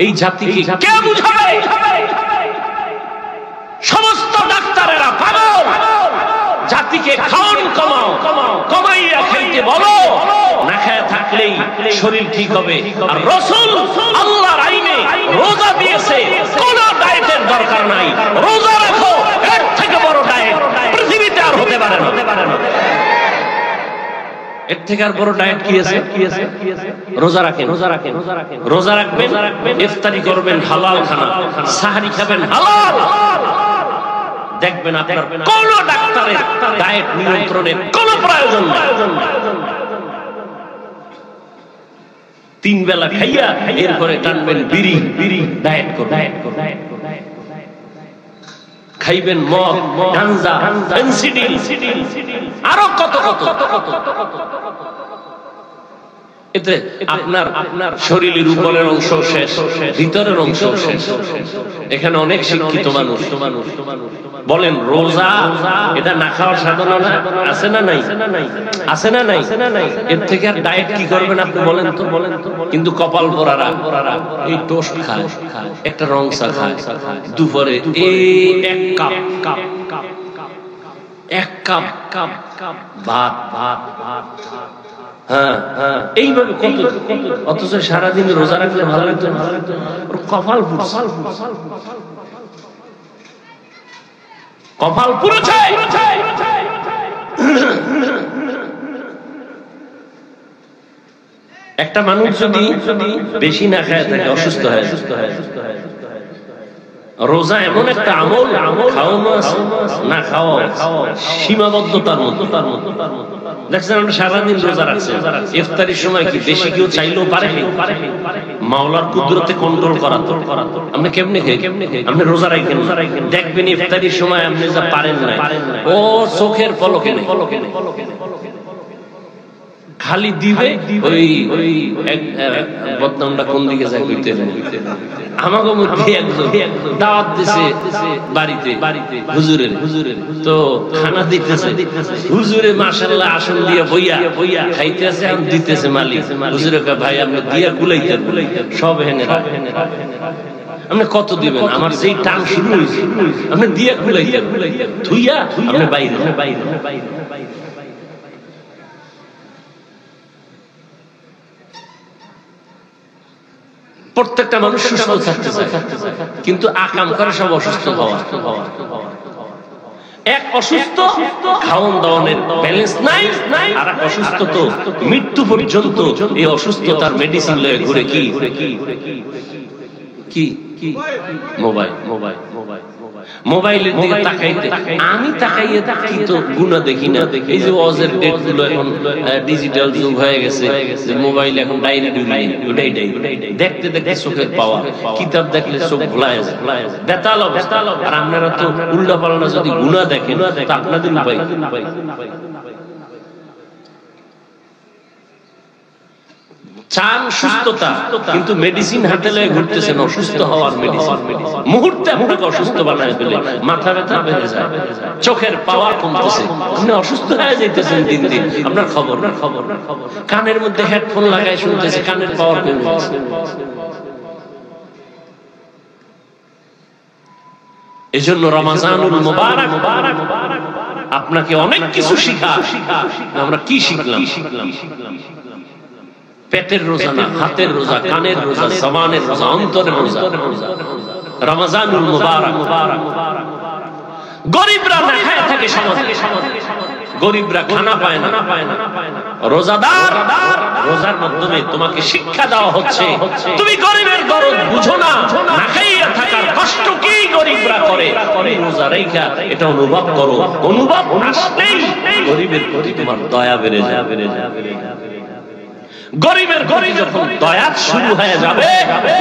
এই জাতিকে কে বুঝাবে? সমস্ত ডাক্তারেরা পাগল। জাতিকে খাওন কমাও, কমাইয়া খাইতে বলো। না খায় থাকলেই শরীর ঠিক হবে। আর রাসূল আল্লাহর আইনে রোজা দিয়েছে, কোন ডায়েটের দরকার নাই। রোজা রাখো, এর থেকে বড় ডায়েট পৃথিবীতে আর হতে পারে না। এর থেকে আর বড় ডায়েট কি আছে? রোজা রাখেন, রোজা রাখবেন, ইফতারি করবেন হালাল খানা, সাহারি খাবেন হালাল। দেখবেন আপনার কোন ডাক্তারের ডায়েট নিয়ন্ত্রণের কোন প্রয়োজন নাই। 3 বেলা খাইয়া এরপরে টানবেন বিড়ি, ডায়েট করবেন। খাইবেন মদ, গাঞ্জা, ফেনসিডিল, আরো কত কত। এতে আপনার শরীরের উপরের অংশ শেষ, ভিতরের অংশ শেষ। এখানে অনেক শিক্ষিত মানুষ বলেন রোজা এটা না খাওয়ার সাধনা না, আছে না নাই? আছে না নাই? এর থেকে আর ডায়েট কি করবেন আপনি বলেন তো? কিন্তু কপাল পোড়ারা এই টোস্ট খায়, একটা রং চা খায়, দুপুরে এই এক কাপ ভাত। হ্যাঁ, এইভাবে কত। অথচ সারাদিন রোজা রাখলে ভালো লাগতো, কপাল পুড়েছে। একটা মানুষ যদি বেশি না খায় থাকে অসুস্থ হয়। রোজা এমন একটা আমল, খাওয়ানো না খাওয়া সীমাবদ্ধতার মধ্যে। দেখছেন আমরা সারাদিন রোজা রাখছি, ইফতারির সময় কি বেশি কেউ চাইলেও পারে? মাওলার কুদরতে কন্ট্রোল করা তো। আপনি কেমনে খাই? আপনি রোজা রাখেন, দেখবেন ইফতারির সময় আপনি যা পারেন না, ও চোখের পলকে খালি দিবে। ওই বদনামটা কোন দিকে যায় হইতে আমাকে মধ্যে একজন দাওয়াত দিছে বাড়িতে, হুজুরের তো খানা দিতেছে। হুজুরে মাশাআল্লাহ আসন দিয়ে বইয়া খাইতেছে, আর দিতেছে মালিক। হুজুরে কয় ভাই আপনি দিয়া কুলাইতেন, সব হেনে রাখেন। আপনি কত দিবেন? আমার যেই টান শুরু হয়েছে আপনি দিয়া কুলাইতেন, থুইয়া আপনি বাইরে। প্রত্যেকটা মানুষ সুস্থ থাকতে চায়, কিন্তু আকাম করে সব অসুস্থ হওয়া। এক অসুস্থ খাওয়ান দাওয়ানের ব্যালেন্স নাই, আর এক অসুস্থ তো মৃত্যু পর্যন্ত এই অসুস্থতার মেডিসিন লয়ে ঘুরে। কি মোবাইলের দিকে তাকাইতে, আমি তাকাইয়ে দেখি তো গুনাহ দেখি না। এই যে ওয়াজের ডেট গুলো এখন ডিজিটাল যুগ হয়ে গেছে, মোবাইল এখন ডাইরি দেখতে চোখের পাওয়া, কিতাব দেখলে চোখ ভোলায় যায়, বেতাল অবস্থা। আর আপনারা তো উল্টা পাল্টা যদি গুনাহ দেখেন তা আপনাদের উপায়। চান সুস্থতা, কিন্তু মেডিসিন হাতে লয়ে ঘুরতেছেন অসুস্থ হওয়ার মেডিসিন। মুহূর্তে আপনাকে অসুস্থ বানায় ফেলে, মাথা ব্যথা বেড়ে যায়, চোখের পাওয়ার কমতেছে, আপনি অসুস্থ হয়ে যাইতেছেন দিন দিন। আপনার খবর কানের মধ্যে হেডফোন লাগায় শুনতেছে, কানের পাওয়ার কমে যাচ্ছে। এজন্য রমাজানুল মুবারক আপনাকে অনেক কিছু শিখায়। আমরা কি শিখলাম? পেটের রোজা না, হাতের রোজা, কানের রোজা, জবানের রোজা, অন্তরের রোজা। রমাজানুল মুবারক। গরিবরা না খায় থাকে সমাজে, গরিবরা খানা পায় না। রোজাদার, রোজার মাধ্যমে তোমাকে শিক্ষা দেওয়া হচ্ছে তুমি গরিবের দরদ বুঝো না, না খাইয়া থাকার কষ্ট কি গরিবরা করে, রোজা রাইখা এটা অনুভব করো। অনুভব আসলেই গরিবের প্রতি তোমার দয়া বেড়ে যাবে। গরিবের গরিব যখন দয়া শুরু হয়ে যাবে,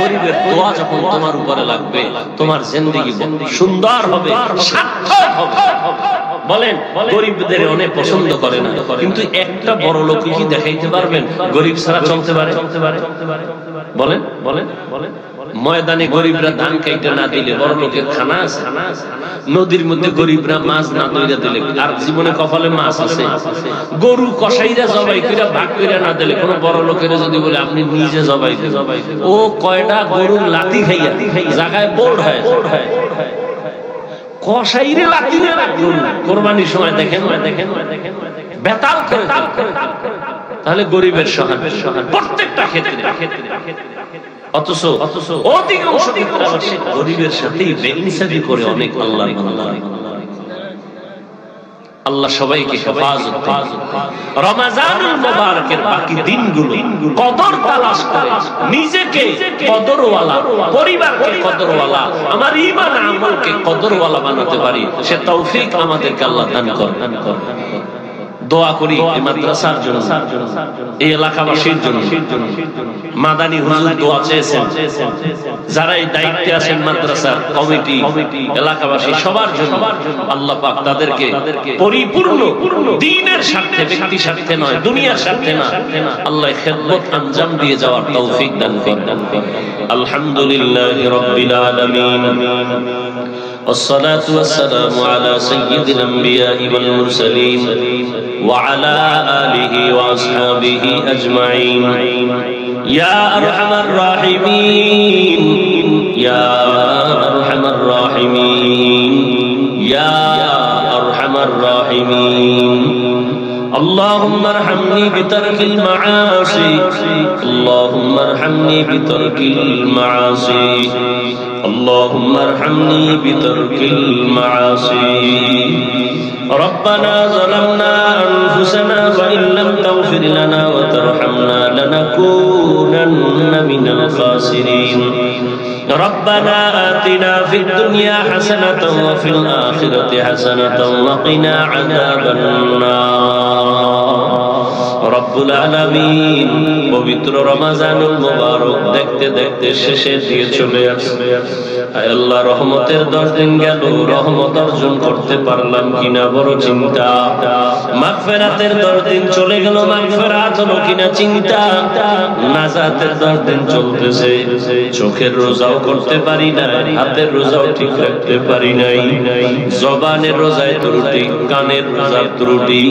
গরিবের দোয়া যখন তোমার উপরে লাগবে, তোমার জিন্দেগি সুন্দর হবে, সার্থক হবে। বলেন, গরিবদের অনেক পছন্দ করে না, কিন্তু একটা বড় লোক কি দেখাইতে পারবেন গরিব ছাড়া চলতে পারে? বলেন বলেন বলেন। ময়দানে গরিবরা ধান খাইতে না দিলে বড় লোকের খানা আছে? নদীর মধ্যে গরিবরা মাছ না ধইরা দিলে আর জীবনে কপালে মাছ আছে? গরু কসাইরা জবাই কইরা ভাগ কইরা না দিলে কোন বড় লোকের যদি বলে আপনি নিজে জবাই দেন, ও কয়টা গরুর লাথি খাইয়া জায়গায় বোর্ড হয়। কসাইরে লাথি দিয়ে কোরবানির সময় দেখেন বেতাল করে। তাহলে গরিবের সহায় প্রত্যেকটা ক্ষেত্রে। অথচ অধিকাংশ গরিবের সাথেই বেইনসাফি করে অনেক। আল্লাহ সবাইকে হেফাজত করুন। রমজানুল মুবারকের বাকি দিনগুলো কদর তালাশ করে নিজেকে কদরওয়ালা, পরিবারকে কদরওয়ালা, আমার ঈমান আমলকে কদরওয়ালা বানাতে পারি, সে তৌফিক আমাদেরকে আল্লাহ দান করেন। দোয়া করি এই মাদ্রাসার জন্য, এই এলাকাবাসীর জন্য। মাদানী হুজুর দোয়া চেয়েছেন, যারা এই দায়িত্বে আছেন মাদ্রাসার কমিটি, এলাকাবাসী সবার জন্য আল্লাহ পাক তাদেরকে পরিপূর্ণ দ্বীনের স্বার্থে, ব্যক্তি স্বার্থে নয়, দুনিয়ার স্বার্থে না, আল্লাহ খেদমত আঞ্জাম দিয়ে যাওয়ার তৌফিক দান করেন। আলহামদুলিল্লাহি রাব্বিল আলামিন। والصلاة والسلام على سيد الأنبياء والمرسلين وعلى آله وأصحابه أجمعين. يا أرحم الراحمين، يا أرحم الراحمين، يا أرحم الراحمين. اللهم ارحمني بترك المعاصي، اللهم ارحمني بترك المعاصي، اللهم ارحمني بترك المعاصي. ربنا ظلمنا أنفسنا وإن لم تغفر لنا وترحمنا لنكونن من الخاسرين. ربنا آتنا في الدنيا حسنة وفي الآخرة حسنة وقنا عذاب النار. রব্বুল আলামিন পবিত্র রমজানুল মুবারক দেখতে দেখতে শেষের দিকে চলে আসছে। আয় আল্লাহ, রহমতের 10 দিন গেল, রহমত অর্জন করতে পারলাম কিনা বড় চিন্তা। মাগফিরাতের 10 দিন চলে গেল, মাগফিরাত হলো কিনা চিন্তা। নাজাতের 10 দিন চলতেছে, চোখের রোজাও করতে পারি না, হাতের রোজাও ঠিক রাখতে পারি নাই, জবানের রোজায় ত্রুটি, কানের রোজার ত্রুটি,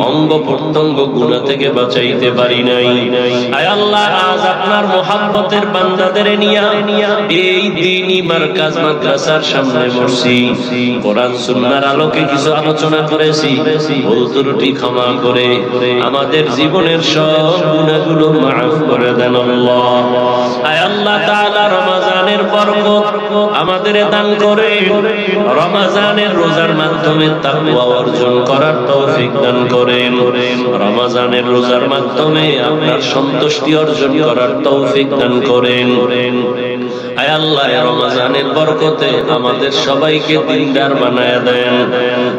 অঙ্গ প্রত্যঙ্গ গুনাহ থেকে বাঁচাইতে পারি নাই। আয় আল্লাহ, আজ আপনার মুহাব্বতের বান্দাদের নিয়া এই দ্বীনি মারকাজ মাদ্রাসার সামনে বসছি, কোরআন সুন্নাহর আলোকে কিছু আলোচনা করেছি। ভুল ত্রুটি ক্ষমা করে আমাদের জীবনের সব গুনাহগুলো মাফ করে দেন আল্লাহ। আয় আল্লাহ তাআলা, রমজানের বরকত আমাদের দান করে, রমজানের রোজার মাধ্যমে তাকওয়া অর্জন করার তৌফিক দান করেন, রমজানের রোজার মাধ্যমে আপনার সন্তুষ্টি অর্জন করার তৌফিক দান করেন। আয় আল্লাহ, রমজানের বরকতে আমাদের সবাইকে দিনদার বানায়া দেন।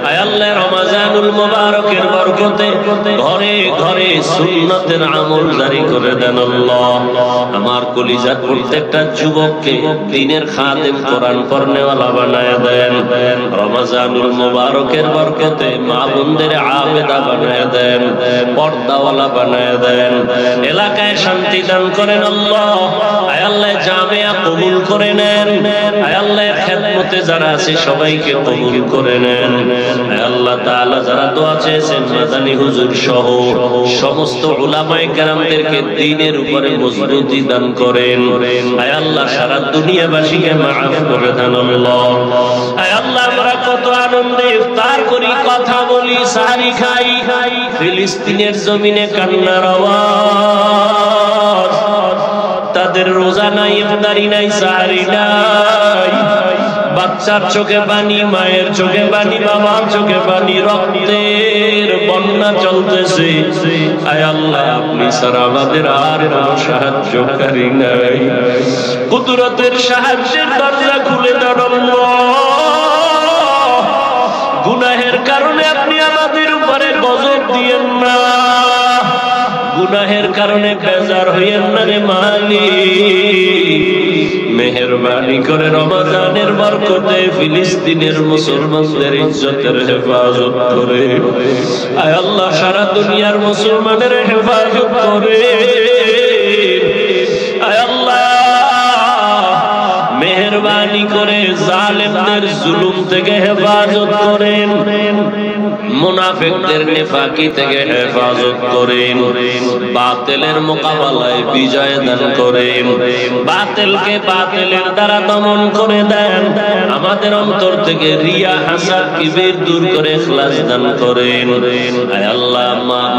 আয় আল্লাহ, রমজানুল মুবারকের বরকতে ঘরে ঘরে সুন্নতের আমল জারি করে দেন আল্লাহ। আমার কলিজার প্রত্যেকটা যুবককে দ্বীনের খাদেম, কোরআন পড়নেওয়ালা বানায়া দেন। রমজানুল মুবারকের বরকতে মা বোনদের আবেদা বানায়া দেন, পর্দাওয়ালা বানায়া দেন। এলাকায় শান্তি দান করেন আল্লাহ। আয় আল্লাহ, জামিয়া কবুল করে নেন। আয় আল্লাহ, খেদমতে যারা আছে সবাইকে কবুল করে নেন। আয় আল্লাহ তাআলা, যারা দোয়া চেয়েছেন মাদানী হুজুর সহ সমস্ত উলামায়ে কেরামদেরকে দ্বীনের উপরে মজবুতি দান করেন। আয় আল্লাহ, সারা দুনিয়াবাসীকে মাফ করে দেন আল্লাহ। আয় আল্লাহ, আমরা কত আনন্দে ইফতার করি, কথা বলি, সাহারি খাই, ফিলিস্তিনের জমিনে কান্নার আওয়াজ। তাদের রোজা নাই, ইফতারি নাই, সাহারি নাই, বাচ্চার চোখে পানি, মায়ের চোখে পানি, বাবার চোখে পানি, রক্তের বন্যা চলতেছে। আয় আল্লাহ, আপনি ছাড়া আমাদের আর কোনো সাহায্যকারী নাই। কুদরতের সাহায্যের দরজা খুলে দেন আল্লাহ। গুনাহের কারণে আপনি আমাদের উপরে গজব দিয়েন না, গুনাহের কারণে বেজার হইয়েন না রে মালিক। মেহেরবানি করে রমাদানের বরকতে ফিলিস্তিনের মুসলমানদের ইজ্জতের হেফাজত করে। আয় আল্লাহ সারা দুনিয়ার মুসলমানের হেফাজত করে। আয় আল্লাহ মেহেরবানি করে জালেমদের জুলুম থেকে হেফাজত করেন, মুনাফিকদের নিফাকি থেকে হেফাজত করেন, বাতিলের মোকাবেলায় বিজয় দান করেন, বাতিলকে বাতিলের দ্বারা দমন করে দেন। আমাদের অন্তর থেকে রিয়া হাসাদ কিবির দূর করে ইখলাস দান করেন। আয় আল্লাহ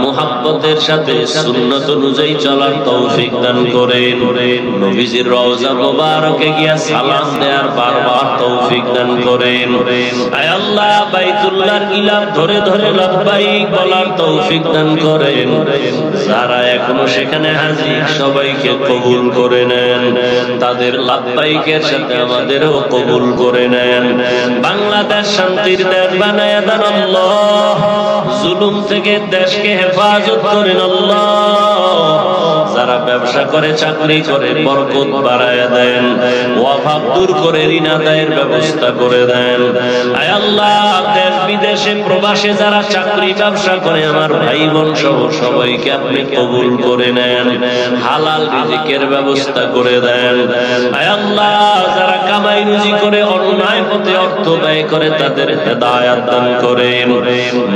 মুহাব্বতের সাথে সুন্নাত অনুযায়ী চলার তৌফিক দান করেন। নবীজির রওজা মুবারকে গিয়া সালাম দেওয়ার বারবার তৌফিক দান করেন। আয় আল্লাহ বাইতুল্লাহর গিলাফ ধরে ধরে লাব্বাইক বলার তৌফিক দান করেন। যারা এখনো সেখানে হাজির সবাইকে কবুল করে নেন, তাদের লাব্বাইকের সাথে আমাদেরও কবুল করে নেন। বাংলাদেশ শান্তির দেশ বানায়া দেন আল্লাহ, জুলুম থেকে দেশকে হেফাজত করেন আল্লাহ। যারা ব্যবসা করে চাকরি করে বরকত বাড়ায়া দেন, অভাব দূর করে ঋণ আদায়ের ব্যবস্থা করে দেন। আয় আল্লাহ দেশ বিদেশে প্রবাসে যারা চাকরি ব্যবসা করে আমার ভাই বোন সহ সবাইকে আপনি কবুল করে নেন, হালাল রিজিকের ব্যবস্থা করে দেন। আয় আল্লাহ যারা কামাই রুজি করে অন্যায় পথে অর্থ ব্যয় করে তাদের হেদায়েত দান করেন।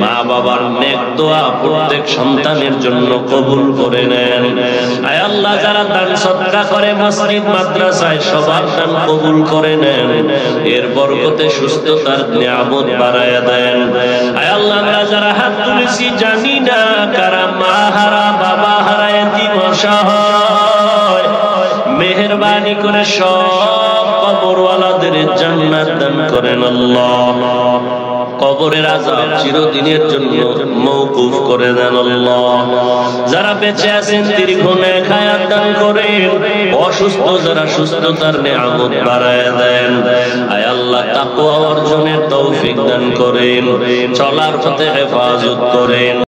মা বাবার নেক দোয়া প্রত্যেক সন্তানের জন্য কবুল করে নেন। আয় আল্লাহ যারা দান সদকা করে মসজিদ মাদ্রাসায় সবার দান কবুল করে নেন, এর বরকতে সুস্থতার নিয়ামত বাড়ায়া দেন। আয় আল্লাহ আমরা যারা হাত তুলেছি জানি না কারা মা হারা বাবা হারা এতিম অসহায়, মেহেরবানি করে সব কবরওয়ালাদের জান্নাত দান করেন আল্লাহ। কবরের আযাব চিরদিনের জন্য মওকুফ করে দেন আল্লাহ। যারা বেঁচে আছেন দীর্ঘ নেক হায়াত দান করেন, অসুস্থ যারা সুস্থতার নিয়ামত বাড়ায়া দেন। আয় আল্লাহ তাকওয়া অর্জনের তৌফিক দান করেন, চলার পথে হেফাজত করেন।